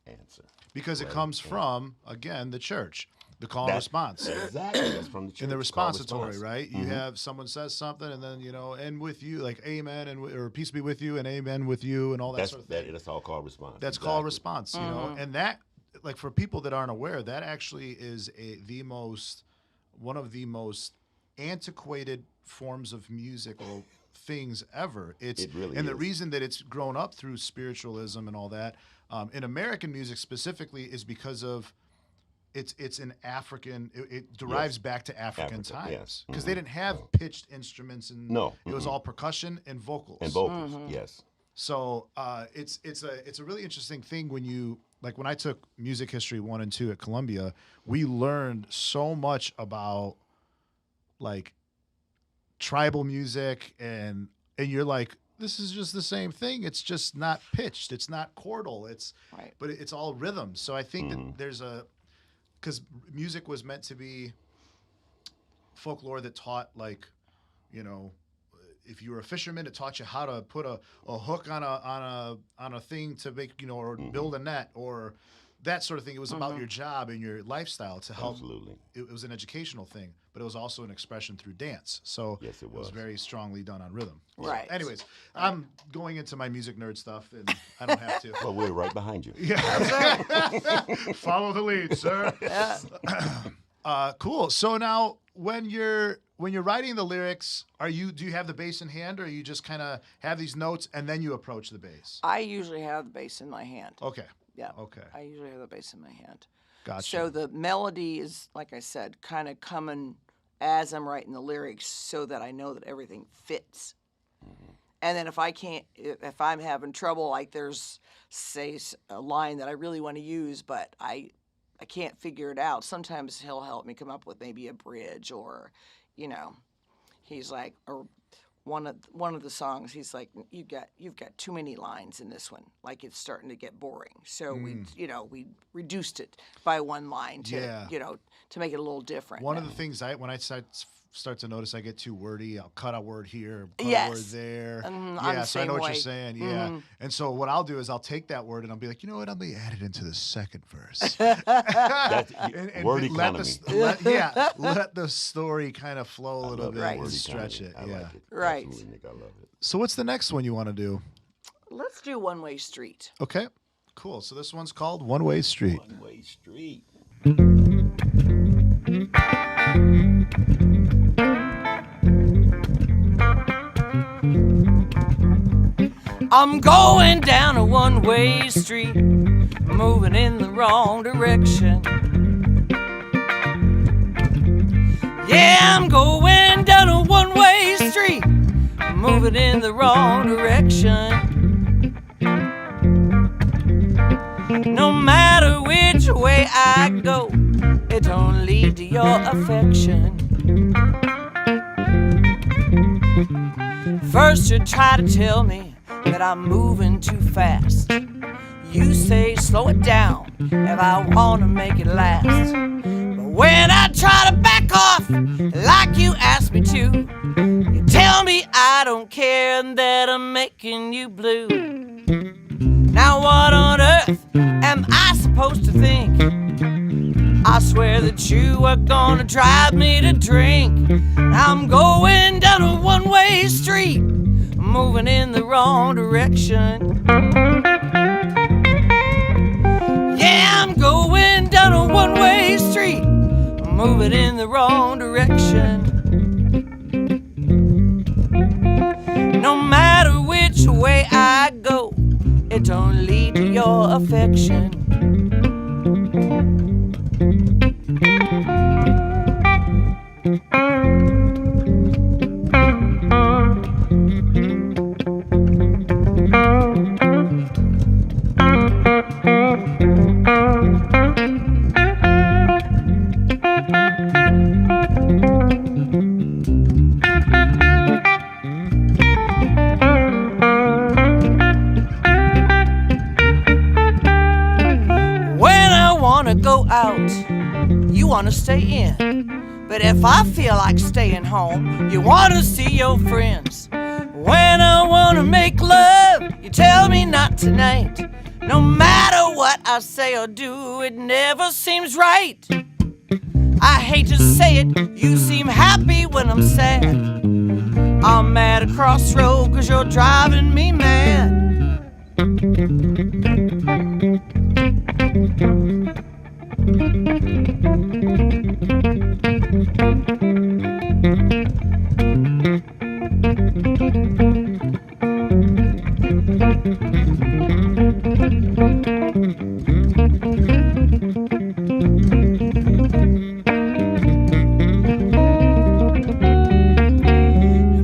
Speaker 2: answer.
Speaker 1: Because it
Speaker 2: Play,
Speaker 1: comes
Speaker 2: answer.
Speaker 1: from, again, the church, the call and response.
Speaker 2: Exactly. That's from the church.
Speaker 1: In the
Speaker 2: It's called
Speaker 1: responsitory,
Speaker 2: response.
Speaker 1: right? You have someone says something, and then and with you, like amen, or peace be with you, and amen with you, and all that
Speaker 2: That's
Speaker 1: sort of thing.
Speaker 2: that's all called response.
Speaker 1: That's
Speaker 2: Exactly.
Speaker 1: called response, and that, like for people that aren't aware, that actually is one of the most antiquated forms of musical things ever.
Speaker 2: It really
Speaker 1: and the
Speaker 2: is.
Speaker 1: reason that it's grown up through spiritualism and all that in American music specifically is because of it's an African. It derives back to African
Speaker 2: Africa,
Speaker 1: times
Speaker 2: yes.
Speaker 1: because they didn't have pitched instruments and
Speaker 2: No,
Speaker 1: it was all percussion and vocals.
Speaker 2: And vocals, yes.
Speaker 1: So it's a really interesting thing when you when I took music history 1 and 2 at Columbia, we learned so much about like tribal music and you're like, this is just the same thing. It's just not pitched. It's not chordal.
Speaker 3: Right.
Speaker 1: But it's all rhythm. So I think that there's because music was meant to be folklore that taught if you were a fisherman, it taught you how to put a hook on a thing to make or build a net or that sort of thing. It was about your job and your lifestyle to help.
Speaker 2: Absolutely.
Speaker 1: It was an educational thing, but it was also an expression through dance. So
Speaker 2: Yes, it
Speaker 1: was
Speaker 2: was.
Speaker 1: very strongly done on rhythm.
Speaker 3: Right.
Speaker 1: Anyways, I'm going into my music nerd stuff, and I don't have to.
Speaker 2: But we're right behind you.
Speaker 1: Follow the lead, sir.
Speaker 3: Yeah.
Speaker 1: Cool. So now, when you're writing the lyrics, do you have the bass in hand, or you just kind of have these notes and then you approach the bass?
Speaker 3: I usually have the bass in my hand.
Speaker 1: Okay.
Speaker 3: Yeah.
Speaker 1: Okay.
Speaker 3: I usually have the bass in my hand.
Speaker 1: Gotcha.
Speaker 3: So the melody is, like I said, kind of coming as I'm writing the lyrics so that I know that everything fits. And then if I'm having trouble, like there's, say, a line that I really want to use, but I can't figure it out, sometimes he'll help me come up with maybe a bridge or, he's like, or one of the songs, he's like, you've got too many lines in this one, like it's starting to get boring. So we reduced it by one line to to make it a little different.
Speaker 1: One of the things when I start to notice I get too wordy, I'll cut a word here, cut a
Speaker 3: Yes.
Speaker 1: word there.
Speaker 3: I'm
Speaker 1: Yeah,
Speaker 3: the
Speaker 1: so I
Speaker 3: same
Speaker 1: know what
Speaker 3: way.
Speaker 1: you're saying. Yeah. And so what I'll do is I'll take that word and I'll be like, you know what? I'm going to add it into the second verse.
Speaker 2: That's
Speaker 1: and
Speaker 2: word
Speaker 1: let
Speaker 2: economy.
Speaker 1: let the story kind of flow a little bit
Speaker 3: Right.
Speaker 1: and
Speaker 2: Word
Speaker 1: stretch it.
Speaker 2: economy. I
Speaker 1: Yeah.
Speaker 2: like it.
Speaker 3: Right.
Speaker 2: Absolutely, Nick. I love it.
Speaker 1: So what's the next one you want to do?
Speaker 3: Let's do One Way Street.
Speaker 1: Okay. Cool. So this one's called One Way Street.
Speaker 2: One-way street.
Speaker 3: I'm going down a one-way street, moving in the wrong direction. Yeah, I'm going down a one moving in the wrong direction. No matter which way I go, it don't lead to your affection. First you try to tell me that I'm moving too fast. You say slow it down if I wanna make it last. But when I try to back off like you asked me to, you tell me I don't care and that I'm making you blue. Now what on earth am I supposed to think? I swear that you are gonna drive me to drink. I'm going down a one-way street, moving in the wrong direction. Yeah, I'm going down a one-way street, moving in the wrong direction. No matter which way I go, it don't lead to your affection. Go out, you wanna stay in. But if I feel like staying home, you wanna see your friends. When I wanna make love, you tell me not tonight. No matter what I say or do, it never seems right. I hate to say it, you seem happy when I'm sad. I'm at a crossroad 'cause you're driving me mad.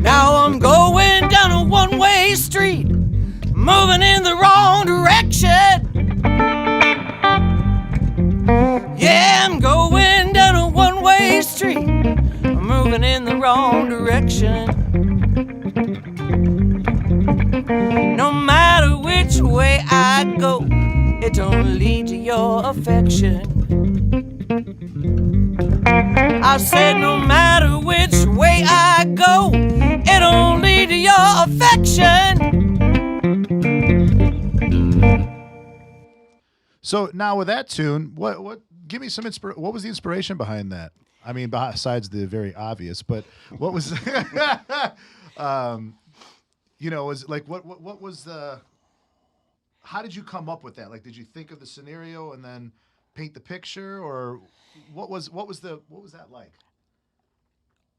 Speaker 3: Now I'm going down a one-way street, moving in the wrong direction. Yeah, I'm going down a one-way street, I'm moving in the wrong direction. No matter which way I go, it don't lead to your affection. I said no matter which way I go, it don't lead to your affection.
Speaker 1: So now with that tune, what give me some what was the inspiration behind that? I mean, besides the very obvious, but what was was like what was the how did you come up with that? Like, did you think of the scenario and then paint the picture, or what was that like?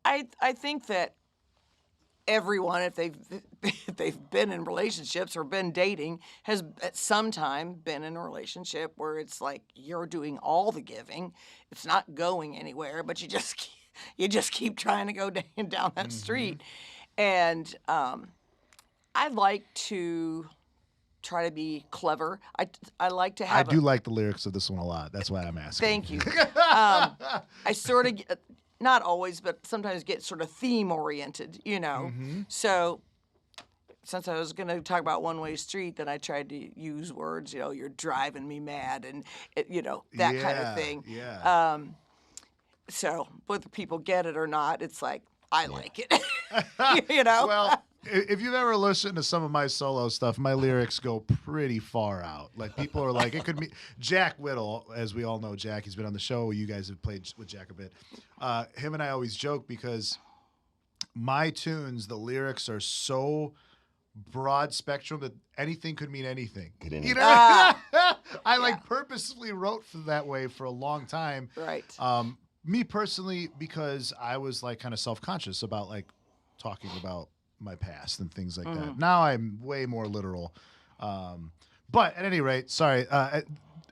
Speaker 3: I think that everyone, if they've been in relationships or been dating, has at some time been in a relationship where it's like you're doing all the giving, it's not going anywhere, but you just keep trying to go down that street, and I like to try to be clever. I like to have.
Speaker 1: I do like the lyrics of this one a lot. That's why I'm asking.
Speaker 3: Thank you. I sort of, not always, but sometimes get sort of theme oriented, So since I was going to talk about one-way street, then I tried to use words, you're driving me mad and, that kind of thing.
Speaker 1: Yeah.
Speaker 3: So whether people get it or not, it's like, I like it,
Speaker 1: Well, if you've ever listened to some of my solo stuff, my lyrics go pretty far out. Like, people are like, it could be Jack Whittle, as we all know Jack. He's been on the show. You guys have played with Jack a bit. Him and I always joke because my tunes, the lyrics are so broad spectrum that anything could mean anything. I purposely wrote that way for a long time.
Speaker 3: Right.
Speaker 1: Me personally, because I was like kind of self-conscious about like talking about my past and things like that. Now I'm way more literal. But at any rate, sorry.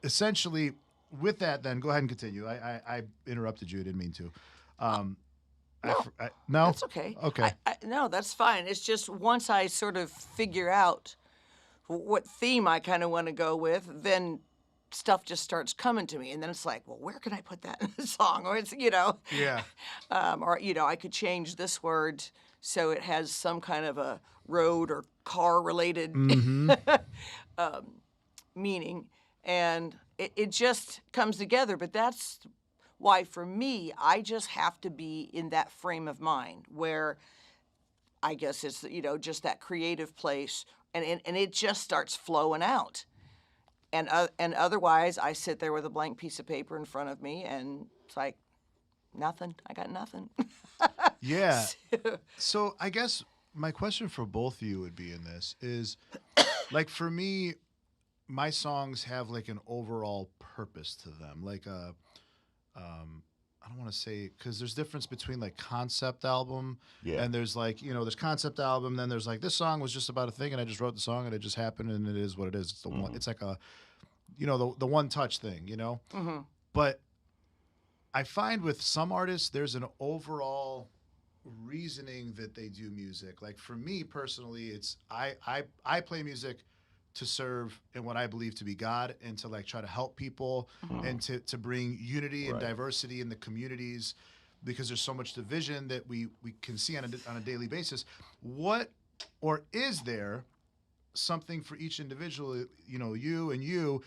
Speaker 1: Essentially, with that, then go ahead and continue. I interrupted you. I didn't mean to. No?
Speaker 3: That's okay.
Speaker 1: Okay.
Speaker 3: No, that's fine. It's just once I sort of figure out what theme I kind of want to go with, then stuff just starts coming to me, and then it's like, well, where can I put that in the song? Or it's
Speaker 1: Yeah.
Speaker 3: or I could change this word so it has some kind of a road or car related meaning, and it just comes together. But that's why, for me, I just have to be in that frame of mind where I guess it's just that creative place, and it just starts flowing out. And otherwise, I sit there with a blank piece of paper in front of me, and it's like nothing. I got nothing.
Speaker 1: Yeah. So I guess my question for both of you would be in this is, like, for me, my songs have like an overall purpose to them. Like I don't want to say, because there's difference between like concept album and there's like, there's concept album. Then there's like, this song was just about a thing and I just wrote the song and it just happened and it is what it is. It's the one, it's like a, the one touch thing, But I find with some artists, there's an overall reasoning that they do music. Like for me personally, it's I play music to serve in what I believe to be God and to like try to help people and to bring unity and diversity in the communities, because there's so much division that we can see on a daily basis. What, or is there something for each individual, you and you,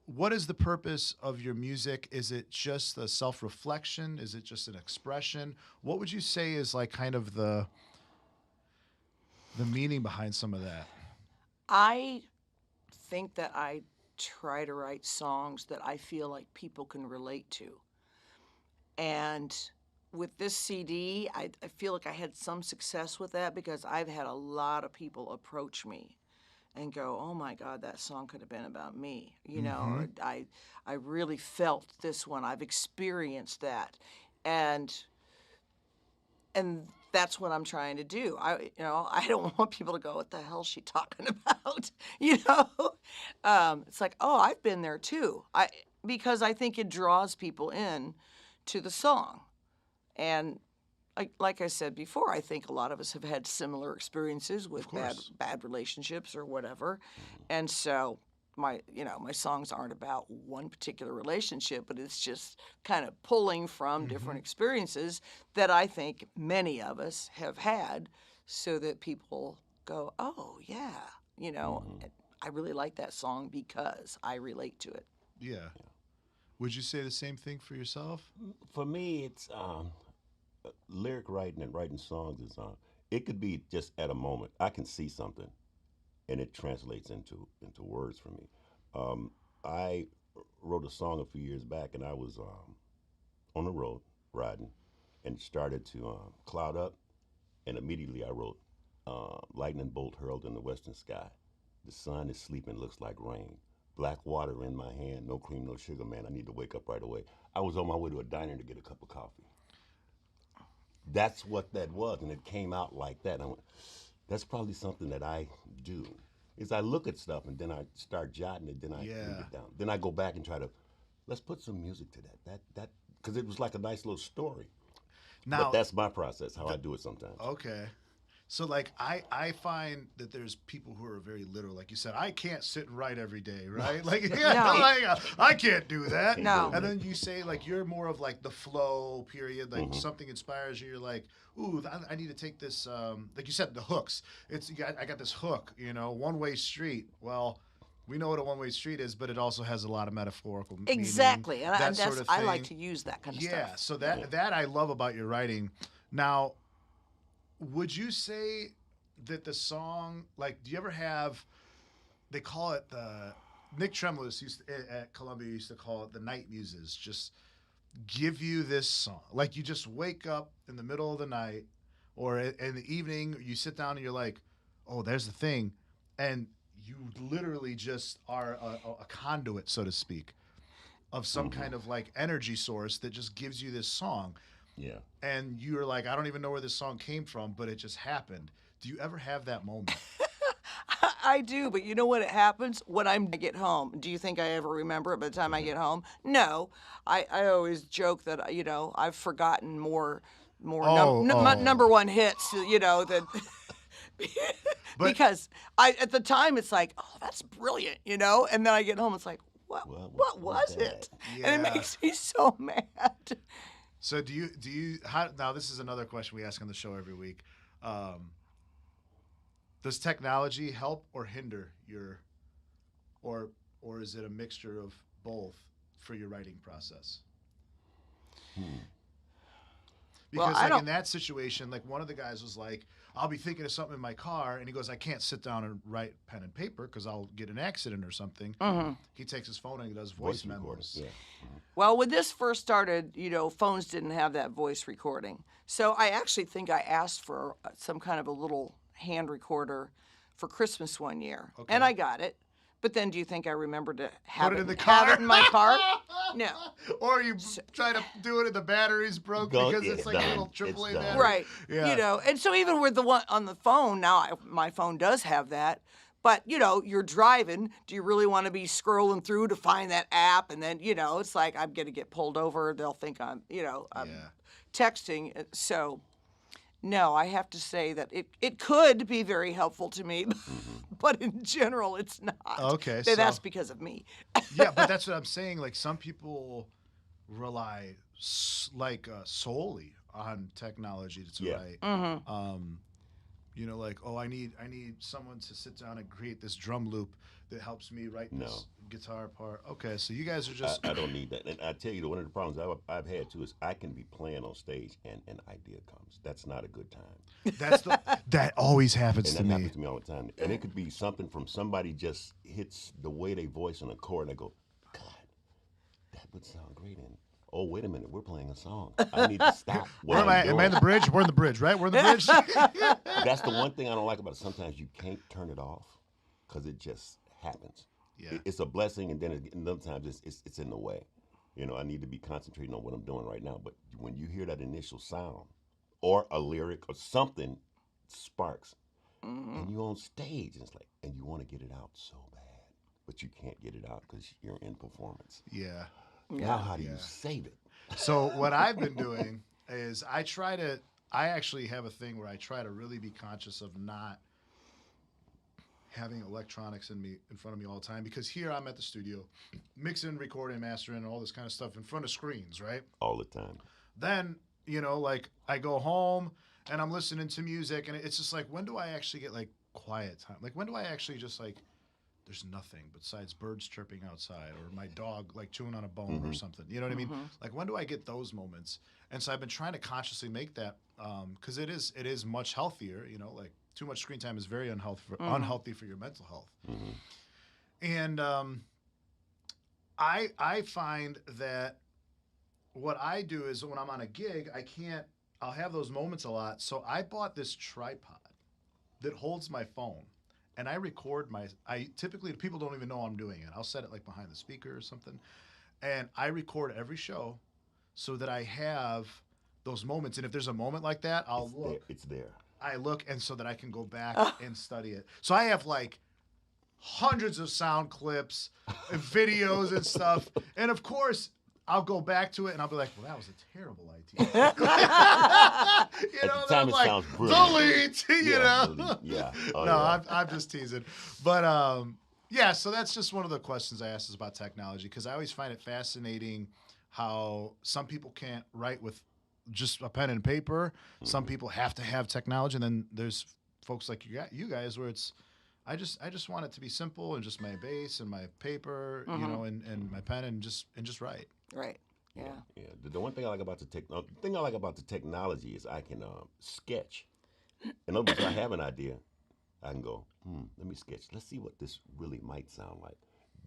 Speaker 1: what is the purpose of your music? Is it just a self-reflection? Is it just an expression? What would you say is like kind of the meaning behind some of that?
Speaker 3: I think that I try to write songs that I feel like people can relate to. And with this CD, I feel like I had some success with that, because I've had a lot of people approach me and go, oh my God, that song could have been about me. Or I really felt this one. I've experienced that. And that's what I'm trying to do. I don't want people to go, what the hell is she talking about? It's like, oh, I've been there too. Because I think it draws people in to the song. And like I said before, I think a lot of us have had similar experiences with bad relationships or whatever. And so my songs aren't about one particular relationship, but it's just kind of pulling from different experiences that I think many of us have had, so that people go, oh yeah, I really like that song because I relate to it.
Speaker 1: Yeah. Would you say the same thing for yourself?
Speaker 2: For me, it's lyric writing and writing songs is it could be just at a moment. I can see something, and it translates into words for me. I wrote a song a few years back, and I was on the road riding, and started to cloud up, and immediately I wrote, lightning bolt hurled in the western sky. The sun is sleeping, looks like rain. Black water in my hand, no cream, no sugar, man. I need to wake up right away. I was on my way to a diner to get a cup of coffee. That's what that was, and it came out like that. And I went, that's probably something that I do. Is I look at stuff and then I start jotting it, then I leave it down. Then I go back and try to, let's put some music to that, because it was like a nice little story.
Speaker 1: Now,
Speaker 2: but that's my process, how I do it sometimes.
Speaker 1: Okay. So like I find that there's people who are very literal, like you said. I can't sit and write every day, right? Like, I can't do that.
Speaker 3: No.
Speaker 1: And then you say like you're more of like the flow period, like something inspires you. You're like, ooh, I need to take this. Like you said, the hooks. I got this hook, one-way street. Well, we know what a one-way street is, but it also has a lot of metaphorical meaning.
Speaker 3: Exactly, and
Speaker 1: that sort of
Speaker 3: I
Speaker 1: thing.
Speaker 3: like to use that kind of stuff.
Speaker 1: Yeah, so that I love about your writing. Now, would you say that the song, like, do you ever have, they call it Nick Tremoulos at Columbia used to call it the night muses, just give you this song. Like, you just wake up in the middle of the night or in the evening, you sit down and you're like, oh, there's the thing. And you literally just are a conduit, so to speak, of some kind of like energy source that just gives you this song.
Speaker 2: Yeah.
Speaker 1: And you're like, I don't even know where this song came from, but it just happened. Do you ever have that moment?
Speaker 3: I do, but you know what happens when I get home? Do you think I ever remember it by the time I get home? No. I always joke that, I've forgotten more more
Speaker 1: Oh.
Speaker 3: number one hits, you know, than because at the time it's like, oh, that's brilliant, you know, and then I get home, it's like, what was it? And it
Speaker 1: Yeah.
Speaker 3: makes me so mad.
Speaker 1: So do you how now this is another question we ask on the show every week. Does technology help or hinder your or is it a mixture of both for your writing process? Because
Speaker 3: Well,
Speaker 1: in that situation, like one of the guys was like, I'll be thinking of something in my car, and he goes, I can't sit down and write pen and paper because I'll get an accident or something. He takes his phone and he does voice memos.
Speaker 2: Yeah.
Speaker 3: Well, when this first started, you know, phones didn't have that voice recording. So I actually think I asked for some kind of a little hand recorder for Christmas one year, and I got it. But then, do you think I remembered to have
Speaker 1: Put it in the
Speaker 3: have
Speaker 1: car?
Speaker 3: it in my car? No.
Speaker 1: Or you try to do it and the battery's broke because it's like a little AAA battery.
Speaker 3: Right.
Speaker 1: Yeah.
Speaker 3: You know, and so even with the one on the phone, now my phone does have that. But, you know, you're driving. Do you really want to be scrolling through to find that app? And then, you know, it's like I'm going to get pulled over. They'll think I'm texting. So, no, I have to say that it could be very helpful to me, but in general, it's not.
Speaker 1: Okay,
Speaker 3: That's
Speaker 1: so-
Speaker 3: because of me.
Speaker 1: Yeah, but that's what I'm saying. Like some people rely solely on technology to write. You know, like, oh, I need someone to sit down and create this drum loop that helps me write this guitar part. Okay, so you guys are just
Speaker 2: I don't need that. And I tell you, one of the problems I've had too is I can be playing on stage and an idea comes. That's not a good time.
Speaker 1: that always happens
Speaker 2: And
Speaker 1: to
Speaker 2: that
Speaker 1: me.
Speaker 2: happens to me all the time. And it could be something from somebody just hits the way they voice on a chord, and I go, God, that would sound great. And oh, wait a minute, we're playing a song. I need to stop.
Speaker 1: Am I in the bridge? We're in the bridge, right? We're in the bridge.
Speaker 2: That's the one thing I don't like about it. Sometimes you can't turn it off because it just happens.
Speaker 1: Yeah.
Speaker 2: It's a blessing, and then sometimes it's in the way. You know, I need to be concentrating on what I'm doing right now. But when you hear that initial sound, or a lyric, or something sparks, and you're on stage, and it's like, and you want to get it out so bad, but you can't get it out because you're in performance.
Speaker 1: Yeah.
Speaker 2: Now, how do you save it?
Speaker 1: So what I've been doing is I actually have a thing where I try to really be conscious of not having electronics in front of me all the time, because here I'm at the studio, mixing, recording, mastering, and all this kind of stuff in front of screens, right?
Speaker 2: All the time.
Speaker 1: Then, you know, like I go home and I'm listening to music, and it's just like, when do I actually get like quiet time? Like when do I actually just like, there's nothing besides birds chirping outside or my dog like chewing on a bone or something. You know what I mean? Like when do I get those moments? And so I've been trying to consciously make that because it is much healthier. You know, like too much screen time is very unhealthy for your mental health. And I find that what I do is when I'm on a gig, I'll have those moments a lot. So I bought this tripod that holds my phone. And I record typically people don't even know I'm doing it. I'll set it like behind the speaker or something. And I record every show so that I have those moments. And if there's a moment like that, I'll look.
Speaker 2: It's there.
Speaker 1: I look, and so that I can go back and study it. So I have like hundreds of sound clips and videos and stuff. And of course, I'll go back to it and I'll be like, well, that was a terrible idea. You know,
Speaker 2: At the time, it
Speaker 1: like,
Speaker 2: sounds brilliant.
Speaker 1: delete, you know?
Speaker 2: Delete. Yeah. Oh,
Speaker 1: No,
Speaker 2: yeah.
Speaker 1: I'm just teasing. But yeah, so that's just one of the questions I asked is about technology, because I always find it fascinating how some people can't write with just a pen and paper. Some people have to have technology, and then there's folks like you guys where it's I just want it to be simple and just my bass and my paper, you know, and my pen and just write.
Speaker 3: Right. Yeah.
Speaker 2: Yeah. The one thing I like about the technology is I can sketch. In other words, I have an idea, I can go, let me sketch. Let's see what this really might sound like.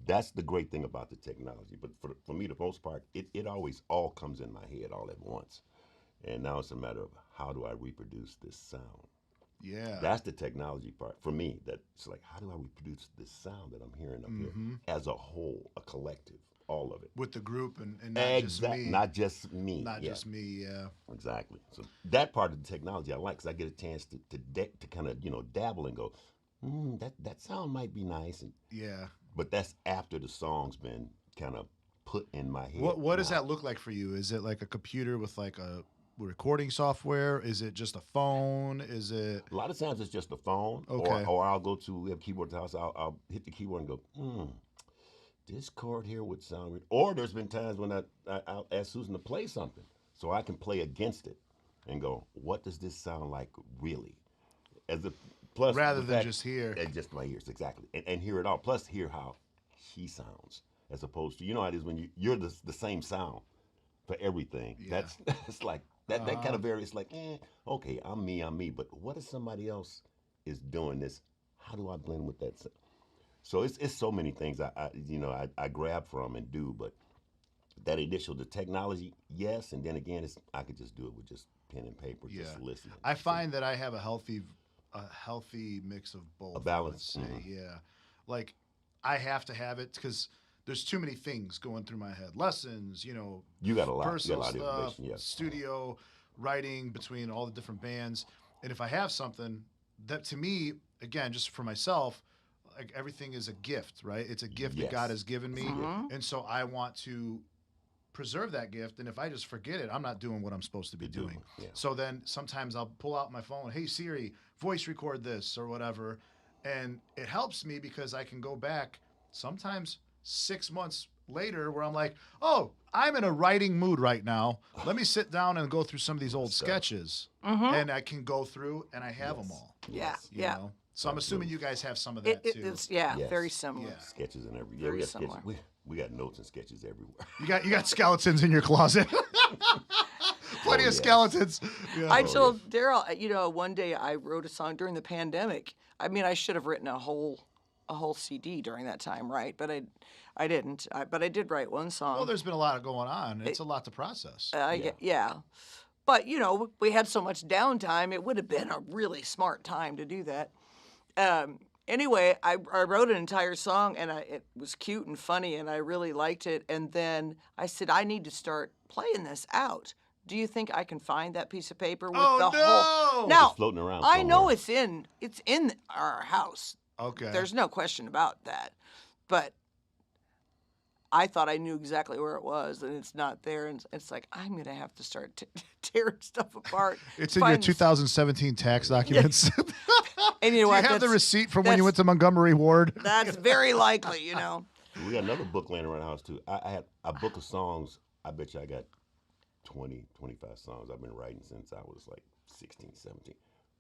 Speaker 2: That's the great thing about the technology. But for me, the most part, it always all comes in my head all at once. And now it's a matter of how do I reproduce this sound?
Speaker 1: Yeah.
Speaker 2: That's the technology part for me. That's like, how do I reproduce this sound that I'm hearing up here as a whole, a collective, all of it.
Speaker 1: With the group and not just me.
Speaker 2: Not just me.
Speaker 1: Not just me, yeah.
Speaker 2: Exactly. So that part of the technology I like, because I get a chance to kind of, dabble and go, that sound might be nice.
Speaker 1: Yeah.
Speaker 2: But that's after the song's been kind of put in my head.
Speaker 1: What does that look like for you? Is it like a computer with like a recording software? Is it just a phone? Is it?
Speaker 2: A lot of times it's just a phone,
Speaker 1: Okay.
Speaker 2: or I'll go to, we have a keyboard at the house, I'll hit the keyboard and go, this chord here would sound weird. Or there's been times when I'll ask Susan to play something so I can play against it and go, what does this sound like really? Plus
Speaker 1: Rather
Speaker 2: the
Speaker 1: than
Speaker 2: fact-
Speaker 1: just hear.
Speaker 2: And just my ears, exactly. And hear it all. Plus hear how she sounds, as opposed to, you know how it is when you're the same sound for everything.
Speaker 1: Yeah.
Speaker 2: That's like, that kind of varies, like, okay, I'm me, but what if somebody else is doing this? How do I blend with that? So it's so many things I grab from and do, but that the technology, yes, and then again, I could just do it with just pen and paper, just listening.
Speaker 1: I find that I have a healthy mix of both.
Speaker 2: A balance.
Speaker 1: I would say, yeah. Like I have to have it because there's too many things going through my head. Lessons,
Speaker 2: You got a lot.
Speaker 1: personal
Speaker 2: You got a lot of
Speaker 1: stuff,
Speaker 2: information, yes.
Speaker 1: studio, writing between all the different bands. And if I have something that, to me, again, just for myself, like everything is a gift, right? It's a gift that
Speaker 2: Yes.
Speaker 1: God has given me. And so I want to preserve that gift. And if I just forget it, I'm not doing what I'm supposed to be doing.
Speaker 2: Yeah.
Speaker 1: So then sometimes I'll pull out my phone, hey, Siri, voice record this or whatever. And it helps me because I can go back sometimes 6 months later where I'm like, oh, I'm in a writing mood right now. Let me sit down and go through some of these old sketches. And I can go through and I have them all.
Speaker 3: Yeah,
Speaker 1: you
Speaker 3: yeah.
Speaker 1: know? So I'm assuming you guys have some of that too.
Speaker 3: It's
Speaker 2: Yes.
Speaker 3: very similar.
Speaker 1: Yeah.
Speaker 2: Sketches and everything.
Speaker 3: Very
Speaker 2: we got
Speaker 3: similar.
Speaker 2: sketches. We got notes and sketches everywhere.
Speaker 1: You got skeletons in your closet. Plenty of
Speaker 2: yes.
Speaker 1: skeletons. Yeah.
Speaker 3: I told Darryl, one day I wrote a song during the pandemic. I mean, I should have written a whole CD during that time, right? But I didn't. But I did write one song.
Speaker 1: Well, there's been a lot going on. It's a lot to process.
Speaker 3: Yeah. But, we had so much downtime, it would have been a really smart time to do that. Anyway, I wrote an entire song, and it was cute and funny, and I really liked it. And then I said, I need to start playing this out. Do you think I can find that piece of paper with
Speaker 1: Oh,
Speaker 3: the whole...
Speaker 1: no!
Speaker 3: Now,
Speaker 2: It's floating around
Speaker 3: I know
Speaker 2: somewhere.
Speaker 3: it's in our house.
Speaker 1: Okay.
Speaker 3: There's no question about that. But I thought I knew exactly where it was, and it's not there. And it's like, I'm going to have to start tearing stuff apart.
Speaker 1: It's in your
Speaker 3: Find this-
Speaker 1: 2017 tax documents.
Speaker 3: And you know
Speaker 1: Do
Speaker 3: what?
Speaker 1: you have the
Speaker 3: That's-
Speaker 1: receipt from when you
Speaker 3: that's-
Speaker 1: went to Montgomery Ward?
Speaker 3: That's very likely,
Speaker 2: We got another book laying around the house, too. I had a book of songs. I bet you I got 20, 25 songs I've been writing since I was like 16, 17.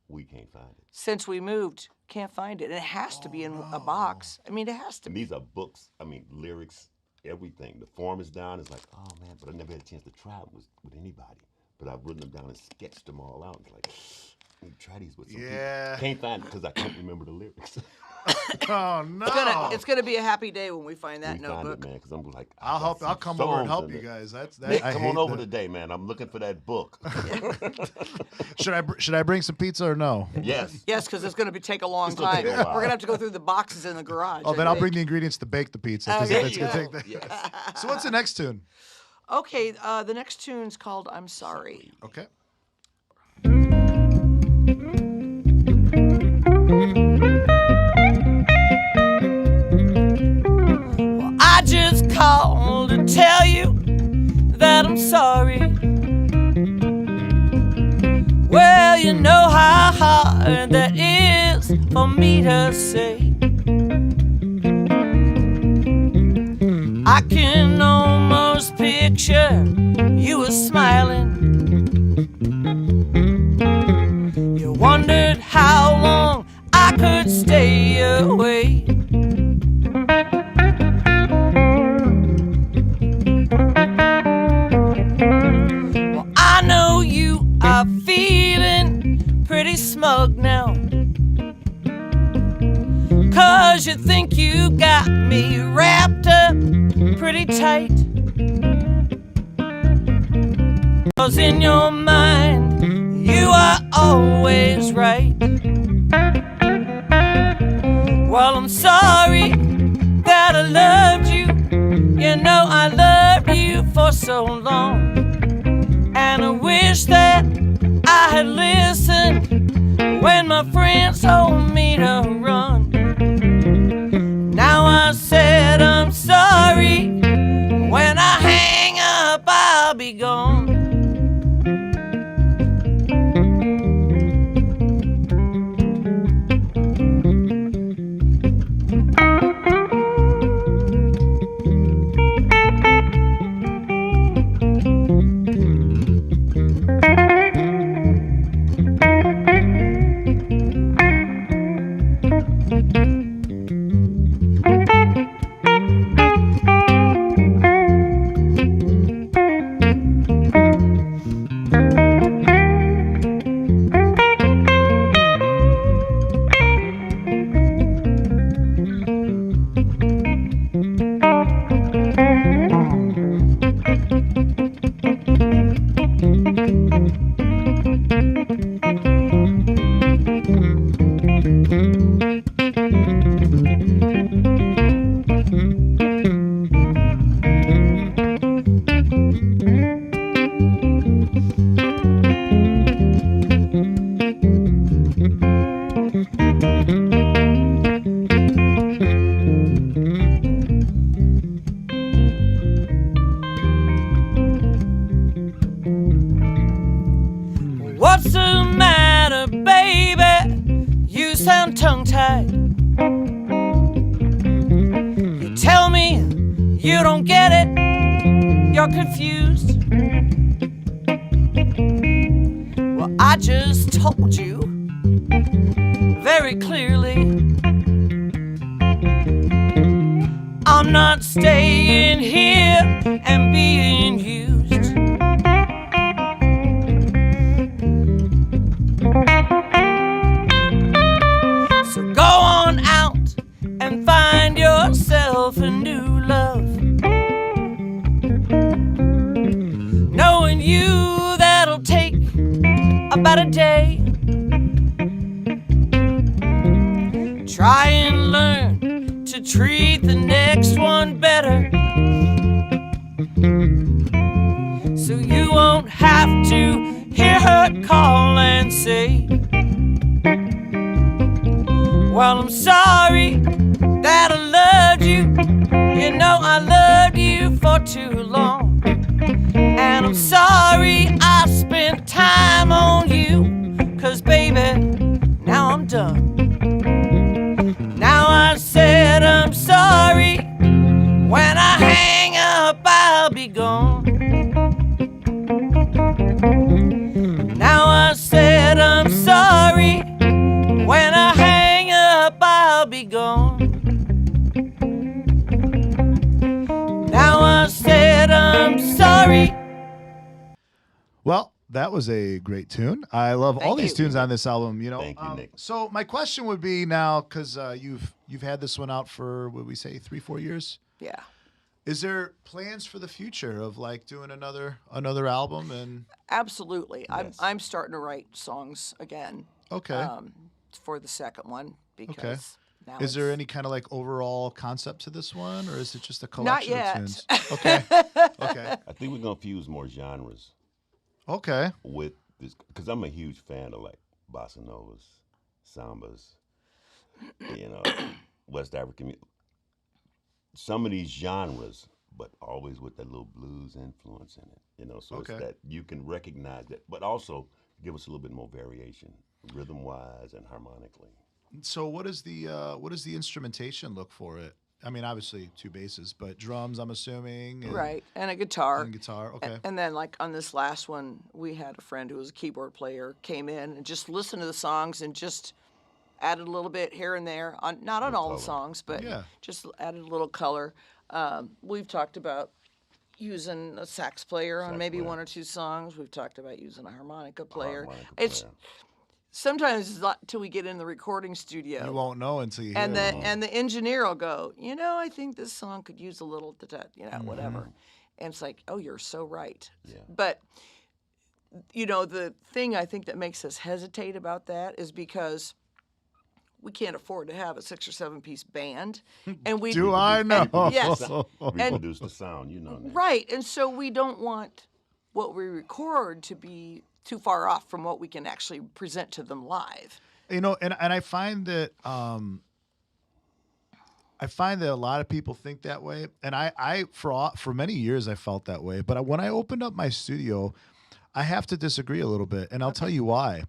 Speaker 2: We can't find it.
Speaker 3: Since we moved, can't find it. And it has to be in a box. I mean, it has to
Speaker 2: And
Speaker 3: be.
Speaker 2: these are books, lyrics, everything. The form is down. It's like, oh, man, but I never had a chance to try it with anybody. But I've written them down and sketched them all out. It's like, let me try these with some
Speaker 1: Yeah.
Speaker 2: people. Can't find it because I can't remember the lyrics.
Speaker 1: Oh no!
Speaker 3: It's gonna be a happy day when we find that
Speaker 2: We find
Speaker 3: notebook.
Speaker 2: it, man, because I'm like,
Speaker 1: I'll help. I'll come over and help you guys. That's that.
Speaker 2: Nick,
Speaker 1: I
Speaker 2: come
Speaker 1: hate
Speaker 2: on over
Speaker 1: that.
Speaker 2: today, man. I'm looking for that book.
Speaker 1: Should I bring some pizza or no?
Speaker 2: Yes.
Speaker 3: Yes, because it's gonna take a long
Speaker 2: gonna
Speaker 3: time.
Speaker 2: take a while.
Speaker 3: We're gonna have to go through the boxes in the garage.
Speaker 1: Oh,
Speaker 3: I
Speaker 1: then I'll bring
Speaker 3: think.
Speaker 1: the ingredients to bake the pizza. 'cause
Speaker 3: Okay,
Speaker 1: that's gonna
Speaker 3: yeah.
Speaker 1: take that.
Speaker 2: Yes.
Speaker 1: So what's the next tune?
Speaker 3: Okay, the next tune's called "I'm Sorry."
Speaker 1: Okay.
Speaker 3: I just called to tell you that I'm sorry. Well, you know how hard that is for me to say. I can almost picture you were smiling. You wondered how long I could stay away. Well, I know you are feeling pretty smug now, 'cause you think you got me wrapped up pretty tight. 'Cause in your mind, you are always right. Well, I'm sorry that I loved you. You know I loved you for so long, and I wish that I had listened when my friends told me to run. Now I said I'm sorry. When I hang up, I'll be gone. tongue-tied. You tell me you don't get it, you're confused. Well, I just told you very clearly, I'm not staying here and being used. So go on out and find yourself a new love. Knowing you, that'll take about a day. Try and learn to treat the next one better, so you won't have to hear her call and say, well, I'm sorry that I loved you. You know I loved you for too long. And I'm sorry I spent time on you, 'cause baby, now I'm done. Now I said I'm sorry. When I hang up, I'll be gone. Now I said I'm sorry. When I hang up, I'll be gone. Now I said I'm sorry.
Speaker 1: Well, that was a great tune. I love all
Speaker 3: Thank
Speaker 1: these
Speaker 3: you.
Speaker 1: tunes on this album. You know,
Speaker 2: Thank you, Nick.
Speaker 1: So my question would be now, because you've had this one out for, what would we say, 3-4 years.
Speaker 3: Yeah.
Speaker 1: Is there plans for the future of like doing another album? And
Speaker 3: Absolutely.
Speaker 2: Yes.
Speaker 3: I'm starting to write songs again
Speaker 1: okay,
Speaker 3: for the second one because now
Speaker 1: is there
Speaker 3: it's-
Speaker 1: any kind of like overall concept to this one, or is it just a
Speaker 3: Not
Speaker 1: collection
Speaker 3: yet.
Speaker 1: of tunes? Okay, okay,
Speaker 2: I think we're gonna fuse more genres
Speaker 1: okay.
Speaker 2: with this, because I'm a huge fan of like bossa novas, sambas, you know, West African, some of these genres, but always with that little blues influence in it, you know, so
Speaker 1: Okay.
Speaker 2: it's that you can recognize that, but also give us a little bit more variation, rhythm-wise and harmonically.
Speaker 1: So what does the instrumentation look for it? I mean, obviously 2 basses, but drums, I'm assuming, and,
Speaker 3: right, and a guitar.
Speaker 1: and guitar. Okay,
Speaker 3: And then, like on this last one, we had a friend who was a keyboard player came in and just listened to the songs and just added a little bit here and there. Not on all the songs, but
Speaker 1: Yeah.
Speaker 3: just added a little color. We've talked about using a sax player on maybe
Speaker 2: player.
Speaker 3: 1 or 2 songs. We've talked about using a harmonica player.
Speaker 2: Harmonica
Speaker 3: It's
Speaker 2: player.
Speaker 3: sometimes it's not till we get in the recording studio.
Speaker 1: you won't know until you hear
Speaker 3: And
Speaker 1: it.
Speaker 3: the engineer will go, I think this song could use a little, whatever. And it's like, oh, you're so right.
Speaker 2: Yeah.
Speaker 3: But, the thing I think that makes us hesitate about that is because we can't afford to have a 6 or 7 piece band. And we
Speaker 1: Do I know?
Speaker 3: Yes.
Speaker 2: Reproduce the sound, you know. Nick.
Speaker 3: Right. And so we don't want what we record to be too far off from what we can actually present to them live.
Speaker 1: And I find that a lot of people think that way, and I for many years I felt that way. But when I opened up my studio, I have to disagree a little bit, and I'll tell you why.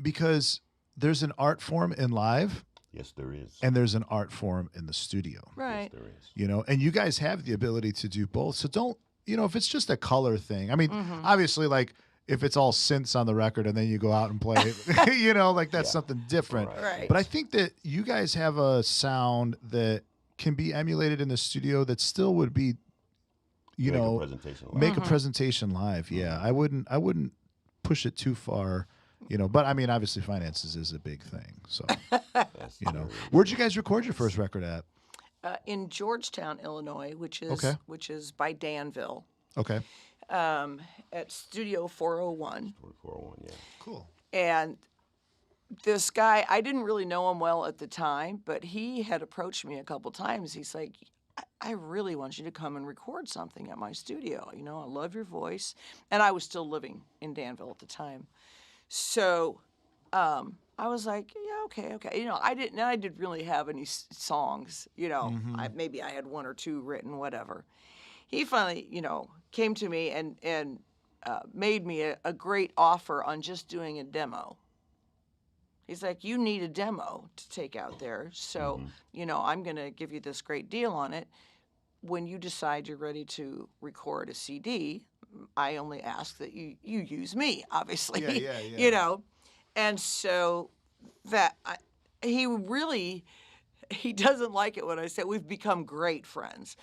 Speaker 1: Because there's an art form in live,
Speaker 2: Yes, there is.
Speaker 1: and there's an art form in the studio.
Speaker 3: Right.
Speaker 2: There is.
Speaker 1: And you guys have the ability to do both. So don't, if it's just a color thing. I mean, obviously, like if it's all synths on the record and then you go out and play, like that's something different.
Speaker 3: Right.
Speaker 1: But I think that you guys have a sound that can be emulated in the studio that still would be,
Speaker 2: Make a presentation live.
Speaker 1: make a presentation live. Yeah, I wouldn't push it too far. But I mean, obviously, finances is a big thing. So,
Speaker 2: That's there is.
Speaker 1: where'd you guys record your first record at?
Speaker 3: In Georgetown, Illinois, which is by Danville,
Speaker 1: Okay,
Speaker 3: at Studio 401.
Speaker 2: 401, yeah.
Speaker 1: cool.
Speaker 3: And this guy, I didn't really know him well at the time, but he had approached me a couple times. He's like, I really want you to come and record something at my studio. I love your voice. And I was still living in Danville at the time. So I was like, yeah, okay. I didn't really have any songs. Maybe I had 1 or 2 written, whatever. He finally, came to me and made me a great offer on just doing a demo. He's like, you need a demo to take out there. So, I'm going to give you this great deal on it. When you decide you're ready to record a CD, I only ask that you use me, obviously.
Speaker 1: Yeah.
Speaker 3: And so he doesn't like it when I say we've become great friends.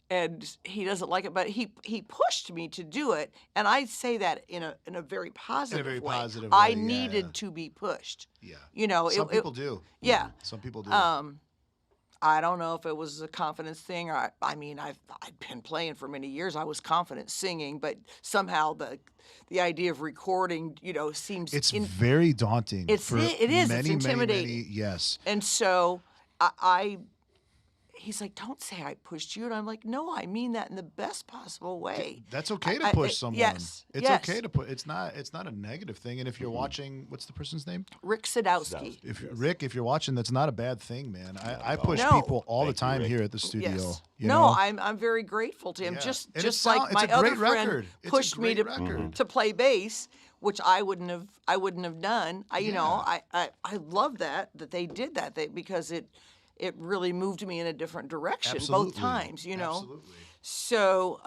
Speaker 3: And he doesn't like it, but he pushed me to do it, and I say that in a very positive way.
Speaker 1: Positive
Speaker 3: I
Speaker 1: way,
Speaker 3: needed to be pushed.
Speaker 1: Yeah. Some people do.
Speaker 3: Yeah.
Speaker 1: Some people do.
Speaker 3: I don't know if it was a confidence thing, or I'd been playing for many years. I was confident singing, but somehow the idea of recording, seems
Speaker 1: it's very daunting.
Speaker 3: It is. It's intimidating.
Speaker 1: Many, yes.
Speaker 3: And so he's like, don't say I pushed you. And I'm like, no, I mean that in the best possible way.
Speaker 1: That's okay to push someone.
Speaker 3: Yes.
Speaker 1: It's okay to put. It's not a negative thing. And if you're watching, what's the person's name?
Speaker 3: Rick Sadowski.
Speaker 1: If you're watching, that's not a bad thing, man. I push
Speaker 3: No.
Speaker 1: people all the time here at the studio.
Speaker 3: Yes.
Speaker 1: You
Speaker 3: No,
Speaker 1: know?
Speaker 3: I'm very grateful to him.
Speaker 1: Yeah.
Speaker 3: Just
Speaker 1: And
Speaker 3: like
Speaker 1: it's
Speaker 3: my
Speaker 1: a
Speaker 3: other
Speaker 1: great
Speaker 3: friend
Speaker 1: record. It's a
Speaker 3: pushed me
Speaker 1: great record.
Speaker 3: to play bass, which I wouldn't have done. I love that they did that because it really moved me in a different direction both times,
Speaker 1: Absolutely.
Speaker 3: So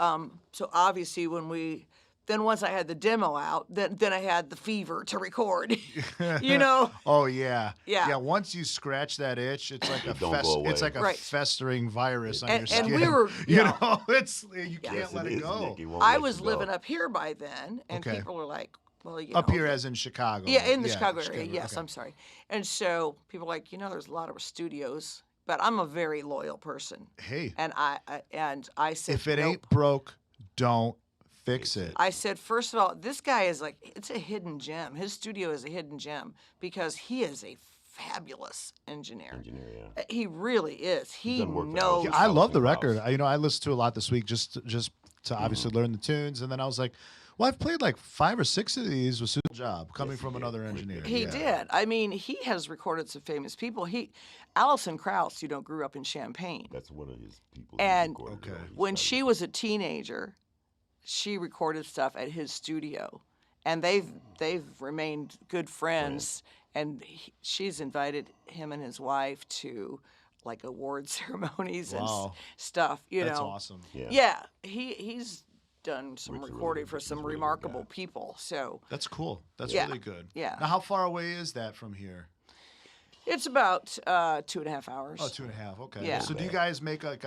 Speaker 3: obviously once I had the demo out, then I had the fever to record,
Speaker 1: Oh yeah.
Speaker 3: Yeah.
Speaker 1: Yeah. Once you scratch that itch, it's like
Speaker 2: It's like
Speaker 1: a festering virus on your
Speaker 3: And
Speaker 1: skin.
Speaker 3: we were,
Speaker 1: you know, you can't
Speaker 2: Yes,
Speaker 1: let
Speaker 2: it
Speaker 1: it
Speaker 2: is,
Speaker 1: go.
Speaker 2: Nick. It won't
Speaker 3: I
Speaker 2: let
Speaker 3: was
Speaker 2: you go.
Speaker 3: living up here by then, and
Speaker 1: Okay.
Speaker 3: people were like, well,
Speaker 1: Up here, as in Chicago.
Speaker 3: Yeah, in the Chicago area. Yes,
Speaker 1: okay.
Speaker 3: I'm sorry. And so people are like, there's a lot of studios, but I'm a very loyal person.
Speaker 1: Hey,
Speaker 3: And I said,
Speaker 1: if it
Speaker 3: nope.
Speaker 1: ain't broke, don't fix it.
Speaker 3: I said, first of all, this guy is it's a hidden gem. His studio is a hidden gem because he is a fabulous engineer.
Speaker 2: Yeah.
Speaker 3: He really is. He
Speaker 2: done work for
Speaker 3: knows.
Speaker 2: House.
Speaker 1: I love the
Speaker 2: House.
Speaker 1: record. I listened to a lot this week just to obviously learn the tunes, and then I was like, well, I've played like 5 or 6 of these with Susan Job coming
Speaker 2: Yes,
Speaker 1: from
Speaker 2: he did.
Speaker 1: another engineer.
Speaker 3: He
Speaker 1: Yeah.
Speaker 3: did. I mean, he has recorded some famous people. Alison Krauss, grew up in Champaign.
Speaker 2: That's one of his people.
Speaker 3: And
Speaker 1: Okay.
Speaker 3: When she was a teenager, she recorded stuff at his studio, and they've remained good friends. And she's invited him and his wife to like award ceremonies and
Speaker 1: Wow.
Speaker 3: stuff.
Speaker 1: That's awesome.
Speaker 2: Yeah.
Speaker 3: He's done some
Speaker 2: Rick's
Speaker 3: recording
Speaker 2: really-
Speaker 3: for
Speaker 2: he's
Speaker 3: some
Speaker 2: a really good
Speaker 3: remarkable
Speaker 2: guy.
Speaker 3: people. So
Speaker 1: That's cool. That's
Speaker 3: Yeah.
Speaker 1: really good.
Speaker 3: Yeah.
Speaker 1: Now, how far away is that from here?
Speaker 3: it's about 2.5 hours.
Speaker 1: Oh, 2.5. Okay.
Speaker 3: Yeah.
Speaker 1: So do you guys make like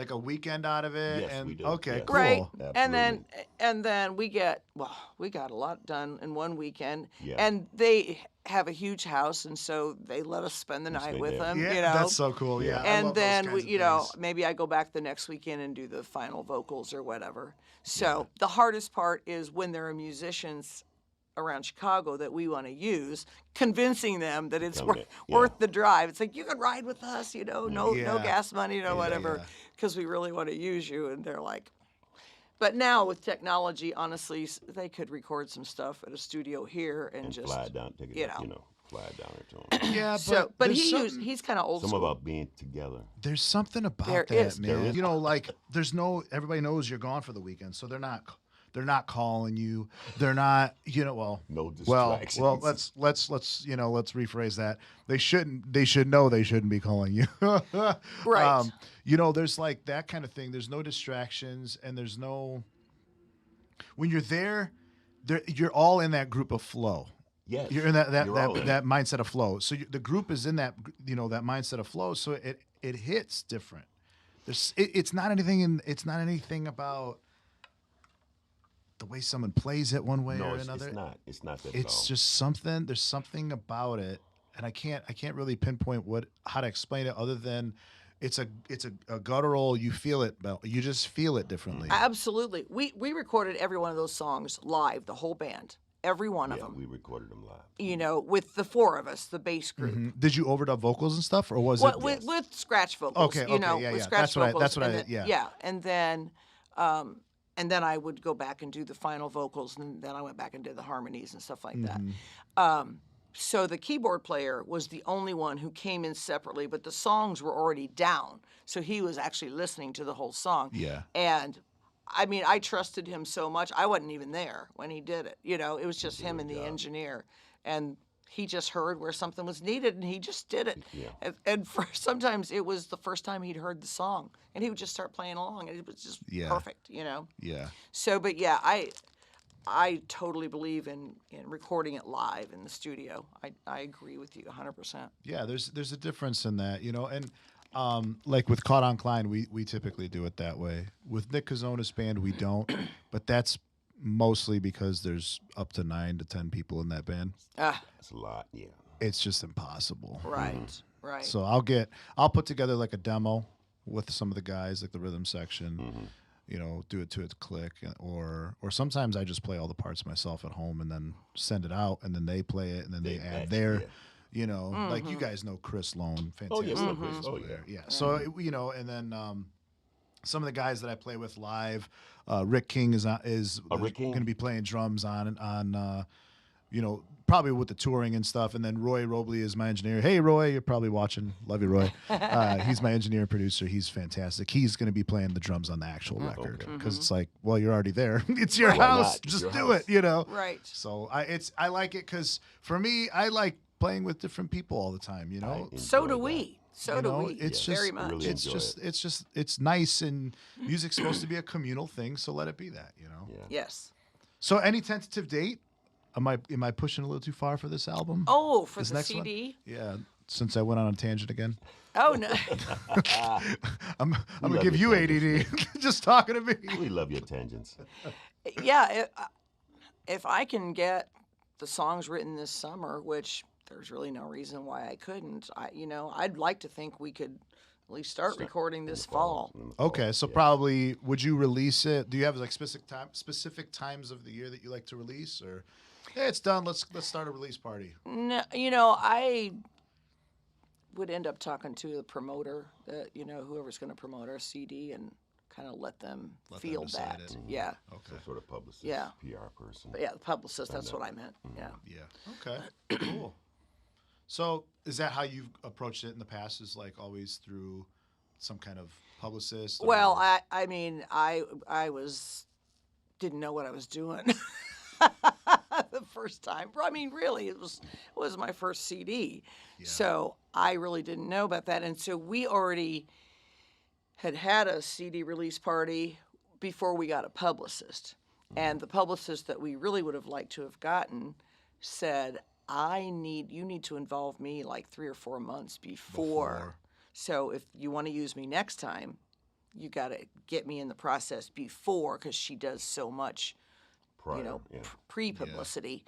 Speaker 1: a weekend out of it?
Speaker 2: Yes,
Speaker 1: and
Speaker 2: we do.
Speaker 1: Okay,
Speaker 2: Yes.
Speaker 1: cool.
Speaker 3: Right.
Speaker 2: Absolutely.
Speaker 3: And then we got a lot done in one weekend.
Speaker 2: Yeah.
Speaker 3: And they have a huge house, and so they let us spend the night
Speaker 2: stay
Speaker 3: with
Speaker 2: there.
Speaker 3: them.
Speaker 1: Yeah, that's so cool. Yeah. I
Speaker 3: And
Speaker 1: love those
Speaker 3: then
Speaker 1: kinds
Speaker 3: we,
Speaker 1: of things.
Speaker 3: maybe I go back the next weekend and do the final vocals or whatever. So the hardest part is when there are musicians around Chicago that we want to use, convincing them that it's
Speaker 2: Come
Speaker 3: worth,
Speaker 2: in, yeah.
Speaker 3: worth the drive. It's like, you can ride with us, no
Speaker 1: Yeah.
Speaker 3: gas money, whatever,
Speaker 1: yeah.
Speaker 3: because we really want to use you. And they're like, but now with technology, honestly, they could record some stuff at a studio here and just
Speaker 2: fly it down, take it, fly it down there to him.
Speaker 1: Yeah,
Speaker 3: so. But
Speaker 1: there's something-
Speaker 3: he's kind of old
Speaker 2: Something
Speaker 3: school.
Speaker 2: about being together.
Speaker 1: There's something about
Speaker 3: There
Speaker 1: that,
Speaker 3: is.
Speaker 1: man.
Speaker 2: There is.
Speaker 1: Like everybody knows you're gone for the weekend, so they're not calling you. They're not,
Speaker 2: No
Speaker 1: well,
Speaker 2: distractions.
Speaker 1: let's rephrase that. They should know they shouldn't be calling you.
Speaker 3: Right.
Speaker 1: There's like that kind of thing. There's no distractions, and there's no, when you're there, you're all in that group of flow.
Speaker 2: Yes.
Speaker 1: You're in that
Speaker 2: You're all in it.
Speaker 1: that mindset of flow. So the group is in that that mindset of flow. So it hits different. It's not anything about the way someone plays it one way
Speaker 2: No,
Speaker 1: or
Speaker 2: it's
Speaker 1: another.
Speaker 2: not. It's not that at all.
Speaker 1: It's just something. There's something about it, and I can't really pinpoint how to explain it other than it's a guttural. You feel it, but you just feel it differently.
Speaker 3: Absolutely. We recorded every one of those songs live, the whole band, every one of
Speaker 2: Yeah,
Speaker 3: them.
Speaker 2: we recorded them live.
Speaker 3: With the 4 of us, the bass group.
Speaker 1: Mhm. Did you overdub vocals and stuff, or was
Speaker 3: What,
Speaker 1: it?
Speaker 3: with scratch vocals.
Speaker 1: Okay,
Speaker 3: you
Speaker 1: okay,
Speaker 3: know,
Speaker 1: yeah,
Speaker 3: with
Speaker 1: yeah.
Speaker 3: scratch
Speaker 1: That's what I-
Speaker 3: vocals.
Speaker 1: that's what
Speaker 3: and
Speaker 1: I-
Speaker 3: then,
Speaker 1: yeah.
Speaker 3: And then I would go back and do the final vocals, and then I went back and did the harmonies and stuff like that.
Speaker 1: Mm-hmm.
Speaker 3: So the keyboard player was the only one who came in separately, but the songs were already down. So he was actually listening to the whole song.
Speaker 1: Yeah.
Speaker 3: And I mean, I trusted him so much. I wasn't even there when he did it. It was just him and the engineer. And he just heard where something was needed and he just did it.
Speaker 2: Yeah.
Speaker 3: And for sometimes it was the first time he'd heard the song and he would just start playing along and it was just
Speaker 1: Yeah.
Speaker 3: perfect, you know?
Speaker 1: Yeah.
Speaker 3: So, but yeah, I totally believe in recording it live in the studio. I agree with you 100%.
Speaker 1: Yeah, there's a difference in that, you know, and like with Caught on Klein, we typically do it that way. With Nick Kazonis band, we don't, but that's mostly because there's up to 9 to 10 people in that band.
Speaker 3: Ah,
Speaker 2: That's a lot. Yeah.
Speaker 1: It's just impossible.
Speaker 3: right, right.
Speaker 1: So I'll put together like a demo with some of the guys, like the rhythm section. You know, do it to its click, or sometimes I just play all the parts myself at home and then send it out, and then they play it, and then they add
Speaker 2: match,
Speaker 1: their,
Speaker 2: yeah.
Speaker 1: you know, like you guys know Chris Lone, fantastic.
Speaker 2: Oh, yeah, we know Chris.
Speaker 1: bass
Speaker 2: Oh,
Speaker 1: player. Yeah. So you know, and then some of the guys that I play with live, Rick King is
Speaker 2: Rick King?
Speaker 1: going to be playing drums on you know, probably with the touring and stuff. And then Roy Robley is my engineer. Hey, Roy, you're probably watching. Love you, Roy. He's my engineer and producer. He's fantastic. He's going to be playing the drums on the actual record because it's like, well, you're already there. It's your
Speaker 2: Why
Speaker 1: house.
Speaker 2: not? It's
Speaker 1: Just
Speaker 2: your
Speaker 1: do
Speaker 2: house.
Speaker 1: it, you know?
Speaker 3: Right.
Speaker 1: So I like it because for me, I like playing with different people all the time, you know?
Speaker 3: So
Speaker 2: Enjoy
Speaker 3: do
Speaker 2: that.
Speaker 3: we. So
Speaker 1: You
Speaker 3: do
Speaker 1: know,
Speaker 3: we.
Speaker 1: it's
Speaker 3: Very
Speaker 1: just-
Speaker 3: much.
Speaker 2: really
Speaker 1: It's
Speaker 2: enjoy
Speaker 1: just it's nice, and music's supposed to be a communal thing, so let it be that, you know?
Speaker 2: Yeah.
Speaker 3: Yes.
Speaker 1: So any tentative date? Am I pushing a little too far for this album?
Speaker 3: Oh, for
Speaker 1: This
Speaker 3: the
Speaker 1: next one?
Speaker 3: CD?
Speaker 1: Yeah, since I went on a tangent again.
Speaker 3: Oh, no.
Speaker 1: I'm gonna
Speaker 2: love
Speaker 1: give you
Speaker 2: your
Speaker 1: ADD just talking to me.
Speaker 2: We love your tangents.
Speaker 3: Yeah, if I can get the songs written this summer, which there's really no reason why I couldn't, I'd like to think we could at least start recording this fall.
Speaker 2: In the fall.
Speaker 1: Okay, so probably would you release it? Do you have like specific times of the year that you like to release, or hey, it's done. Let's start a release party.
Speaker 3: No, I would end up talking to the promoter, whoever's going to promote our CD, and kind of let them
Speaker 1: Let them
Speaker 3: feel
Speaker 1: decide
Speaker 3: that.
Speaker 1: it.
Speaker 3: Yeah,
Speaker 2: Some sort of publicist,
Speaker 3: Yeah.
Speaker 2: PR person.
Speaker 3: but yeah, the publicist. That's what I meant. Yeah.
Speaker 1: Yeah. Okay. Cool. So is that how you've approached it in the past? Is like always through some kind of publicist?
Speaker 3: Well,
Speaker 1: or-
Speaker 3: I mean, I didn't know what I was doing the first time. I mean, really, it was my first CD, so I really didn't know about that. And so we already had a CD release party before we got a publicist, and the publicist that we really would have liked to have gotten said, you need to involve me like 3 or 4 months before. So if you want to use me next time, you got to get me in the process before, because she does so much,
Speaker 2: Prior, yeah.
Speaker 3: pre-publicity.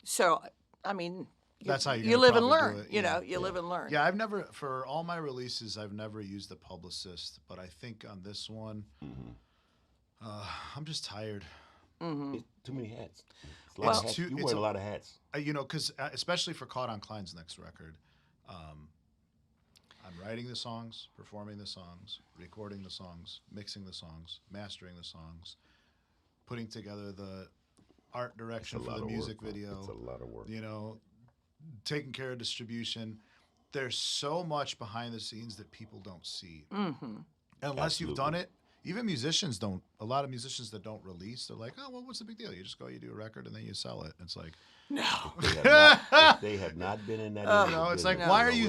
Speaker 3: So, I mean,
Speaker 1: That's how
Speaker 3: you
Speaker 1: you're
Speaker 3: live
Speaker 1: gonna
Speaker 3: and
Speaker 1: probably
Speaker 3: learn.
Speaker 1: do it,
Speaker 3: You live and learn.
Speaker 1: Yeah, for all my releases, I've never used a publicist, but I think on this one, I'm just tired.
Speaker 2: It's too many hats. It's a lot of hats.
Speaker 1: too-
Speaker 2: You
Speaker 1: it's
Speaker 2: wear
Speaker 1: a-
Speaker 2: a lot of hats.
Speaker 1: You know, because especially for Caught on Klein's next record, I'm writing the songs, performing the songs, recording the songs, mixing the songs, mastering the songs, putting together the art direction
Speaker 2: It's a
Speaker 1: for
Speaker 2: lot
Speaker 1: the
Speaker 2: of
Speaker 1: music
Speaker 2: work, man.
Speaker 1: video.
Speaker 2: It's a lot of work.
Speaker 1: You know, taking care of distribution. There's so much behind the scenes that people don't see. Unless you've done it. Even musicians don't. A lot of musicians that don't release, they're like, oh, well, what's the big deal? You just go, you do a record, and then you sell it. It's like,
Speaker 2: If they have not been in that.
Speaker 1: you know, it's like,
Speaker 2: business,
Speaker 1: why
Speaker 2: they
Speaker 1: are
Speaker 2: don't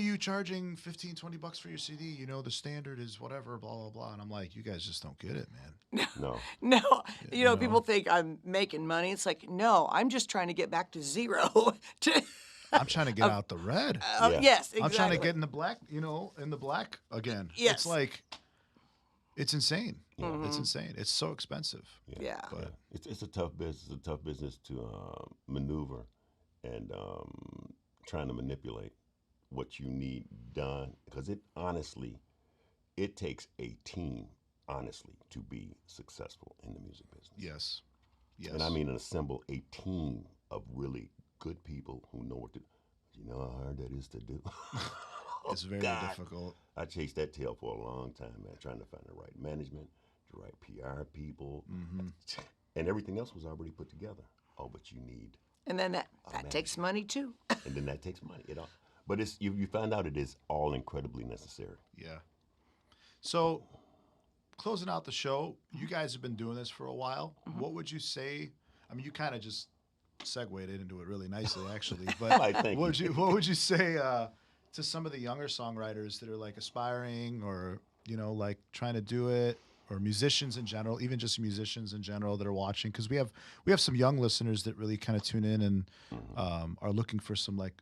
Speaker 1: you
Speaker 2: realize.
Speaker 1: charging $15-20 for your CD? You know, the standard is whatever, blah blah blah. And I'm like, you guys just don't get it, man.
Speaker 2: No.
Speaker 3: No, people think I'm making money. It's like, no, I'm just trying to get back to zero.
Speaker 1: I'm trying to get out the red.
Speaker 2: Yeah.
Speaker 3: Yes, exactly.
Speaker 1: I'm trying to get in the black, in the black again.
Speaker 3: Yes.
Speaker 1: It's like, it's insane.
Speaker 2: Mm-hmm.
Speaker 1: It's insane. It's so expensive.
Speaker 3: Yeah.
Speaker 1: But
Speaker 2: It's a tough business. It's a tough business to maneuver and trying to manipulate what you need done, because it takes a team, honestly, to be successful in the music business.
Speaker 1: yes. Yes.
Speaker 2: And I mean assemble a team of really good people who know what to. You know how hard that is to do.
Speaker 1: it's very
Speaker 2: God.
Speaker 1: difficult.
Speaker 2: I chased that tail for a long time, man, trying to find the right management, the right PR people, and everything else was already put together. Oh, but you need,
Speaker 3: And then that takes money too.
Speaker 2: and then that takes money. But it's you find out it is all incredibly necessary.
Speaker 1: Yeah. So, closing out the show, you guys have been doing this for a while. What would you say? I mean, you kind of just segued it into it really nicely, actually.
Speaker 2: Right,
Speaker 1: But
Speaker 2: thank
Speaker 1: what
Speaker 2: you.
Speaker 1: would you say to some of the younger songwriters that are like aspiring or like trying to do it, or musicians in general, even just musicians in general that are watching? Because we have some young listeners that really kind of tune in and are looking for some like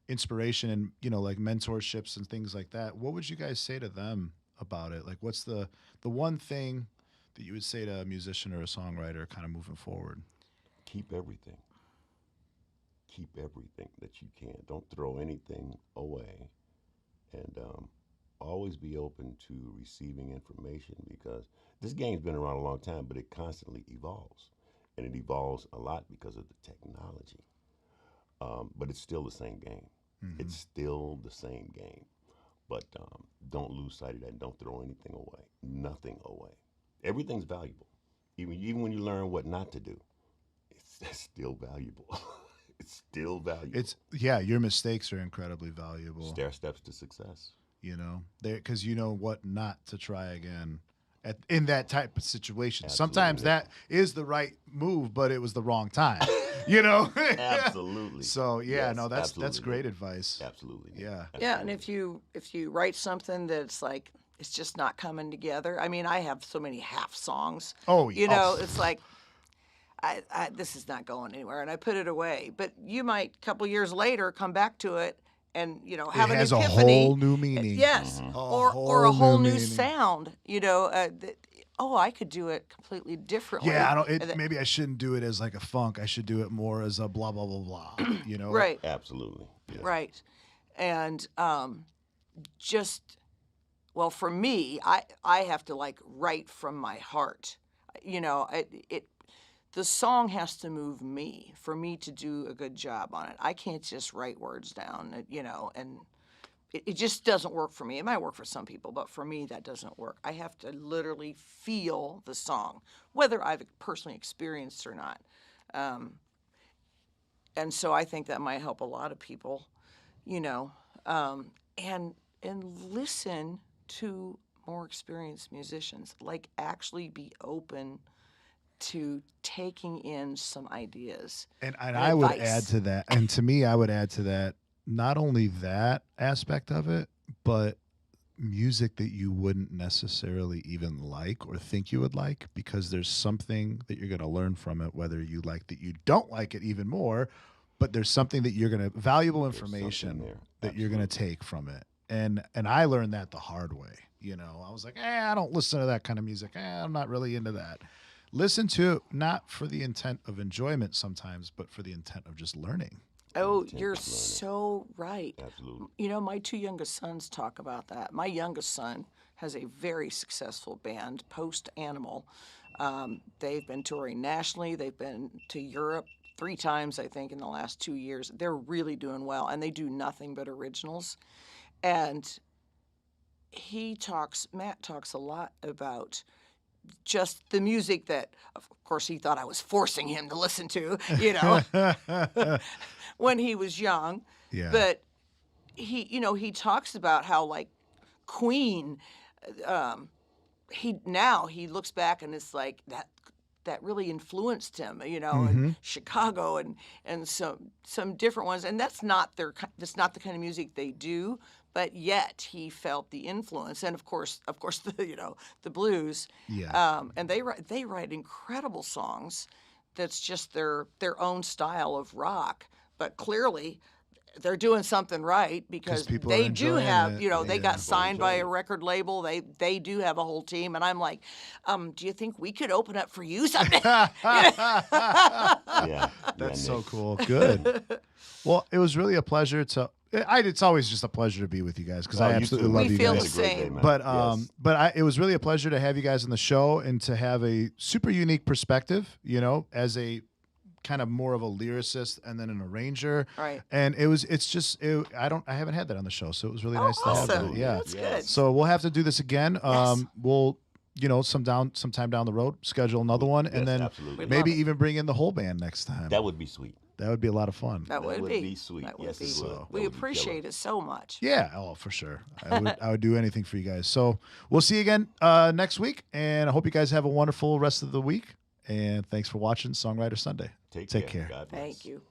Speaker 1: inspiration and like mentorships and things like that. What would you guys say to them about it? Like, what's the one thing that you would say to a musician or a songwriter kind of moving forward?
Speaker 2: Keep everything. Keep everything that you can. Don't throw anything away. And always be open to receiving information, because this game's been around a long time, but it constantly evolves. And it evolves a lot because of the technology. But it's still the same game. It's still the same game. But don't lose sight of that, and don't throw anything away. Nothing away. Everything's valuable. Even when you learn what not to do, it's still valuable. It's still valuable.
Speaker 1: Your mistakes are incredibly valuable.
Speaker 2: Stair steps to success.
Speaker 1: Because you know what not to try again in that type of situation.
Speaker 2: Absolutely.
Speaker 1: Sometimes that is the right move, but it was the wrong time.
Speaker 2: Absolutely.
Speaker 1: So
Speaker 2: Yes,
Speaker 1: that's
Speaker 2: absolutely.
Speaker 1: great advice.
Speaker 2: Absolutely.
Speaker 1: Yeah.
Speaker 3: Yeah, and if you write something that's like it's just not coming together. I mean, I have so many half songs.
Speaker 1: Oh,
Speaker 3: It's like this is not going anywhere, and I put it away. But you might a couple years later come back to it and have
Speaker 1: it has
Speaker 3: an
Speaker 1: a
Speaker 3: epiphany.
Speaker 1: whole new meaning.
Speaker 3: Yes,
Speaker 1: A
Speaker 3: or a whole new
Speaker 1: meaning.
Speaker 3: sound. I could do it completely differently.
Speaker 1: Yeah,
Speaker 3: And that-
Speaker 1: maybe I shouldn't do it as like a funk. I should do it more as a blah blah blah blah.
Speaker 3: Right.
Speaker 2: Absolutely. Yeah.
Speaker 3: Right. And for me, I have to like write from my heart. The song has to move me for me to do a good job on it. I can't just write words down, and it just doesn't work for me. It might work for some people, but for me, that doesn't work. I have to literally feel the song, whether I've personally experienced or not. And so I think that might help a lot of people, and listen to more experienced musicians. Like, actually be open to taking in some ideas.
Speaker 1: And I would
Speaker 3: advice.
Speaker 1: add to that, and to me, I would add to that, not only that aspect of it, but music that you wouldn't necessarily even like or think you would like, because there's something that you're going to learn from it, whether you like that, you don't like it even more, but there's something that you're going to, valuable information
Speaker 2: there.
Speaker 1: that you're going to take from it. And I learned that the hard way. I was like, I don't listen to that kind of music. I'm not really into that. Listen to it, not for the intent of enjoyment sometimes, but for the intent of just learning.
Speaker 3: Oh,
Speaker 2: Intent
Speaker 3: you're
Speaker 2: of learning.
Speaker 3: so right.
Speaker 2: Absolutely.
Speaker 3: My two youngest sons talk about that. My youngest son has a very successful band, Post Animal. They've been touring nationally. They've been to Europe 3 times, I think, in the last 2 years. They're really doing well, and they do nothing but originals. And Matt talks a lot about just the music that, of course, he thought I was forcing him to listen to, when he was young.
Speaker 1: Yeah.
Speaker 3: But he talks about how, like, Queen, he looks back and it's like that really influenced him, and Chicago and some different ones. And that's not the kind of music they do. But yet he felt the influence, and of course the blues.
Speaker 1: Yeah.
Speaker 3: And they write incredible songs. That's just their own style of rock. But clearly, they're doing something right, because
Speaker 1: people are
Speaker 3: they do
Speaker 1: enjoying
Speaker 3: have,
Speaker 1: it.
Speaker 3: they got signed by a
Speaker 2: enjoying it.
Speaker 3: record label. They do have a whole team, and I'm like, do you think we could open up for you someday?
Speaker 2: Yeah.
Speaker 1: That's
Speaker 2: yeah,
Speaker 1: so
Speaker 2: Nick.
Speaker 1: cool. Good. Well, it was really a pleasure to. It's always just a pleasure to be with you guys, because
Speaker 2: Oh,
Speaker 1: I
Speaker 2: you
Speaker 1: absolutely
Speaker 2: too.
Speaker 1: love
Speaker 3: We
Speaker 1: you
Speaker 3: feel
Speaker 1: guys.
Speaker 3: the same.
Speaker 2: Man.
Speaker 1: But
Speaker 2: Yes.
Speaker 1: it was really a pleasure to have you guys on the show and to have a super unique perspective, as a kind of more of a lyricist and then an arranger.
Speaker 3: Right.
Speaker 1: And I haven't had that on the show, so it was really nice to have
Speaker 3: awesome.
Speaker 1: that. Yeah.
Speaker 3: That's
Speaker 2: Yes.
Speaker 3: good.
Speaker 1: So we'll have to do this again.
Speaker 3: Yes.
Speaker 1: We'll sometime down the road, schedule another one, and
Speaker 2: Yes,
Speaker 1: then
Speaker 2: absolutely.
Speaker 3: We'd
Speaker 1: maybe
Speaker 3: love it.
Speaker 1: even bring in the whole band next time.
Speaker 2: That would be sweet.
Speaker 1: That would be a lot of fun.
Speaker 3: That would
Speaker 2: would
Speaker 3: be.
Speaker 2: be sweet.
Speaker 3: That would
Speaker 2: Yes,
Speaker 3: be.
Speaker 2: it would. That
Speaker 3: We
Speaker 2: would be
Speaker 3: appreciate
Speaker 2: killer.
Speaker 3: it so much.
Speaker 1: Yeah, for sure. I would do anything for you guys. So we'll see you again next week, and I hope you guys have a wonderful rest of the week. And thanks for watching Songwriter Sunday.
Speaker 2: Take
Speaker 1: Take
Speaker 2: care.
Speaker 1: care.
Speaker 2: God bless.
Speaker 3: Thank you.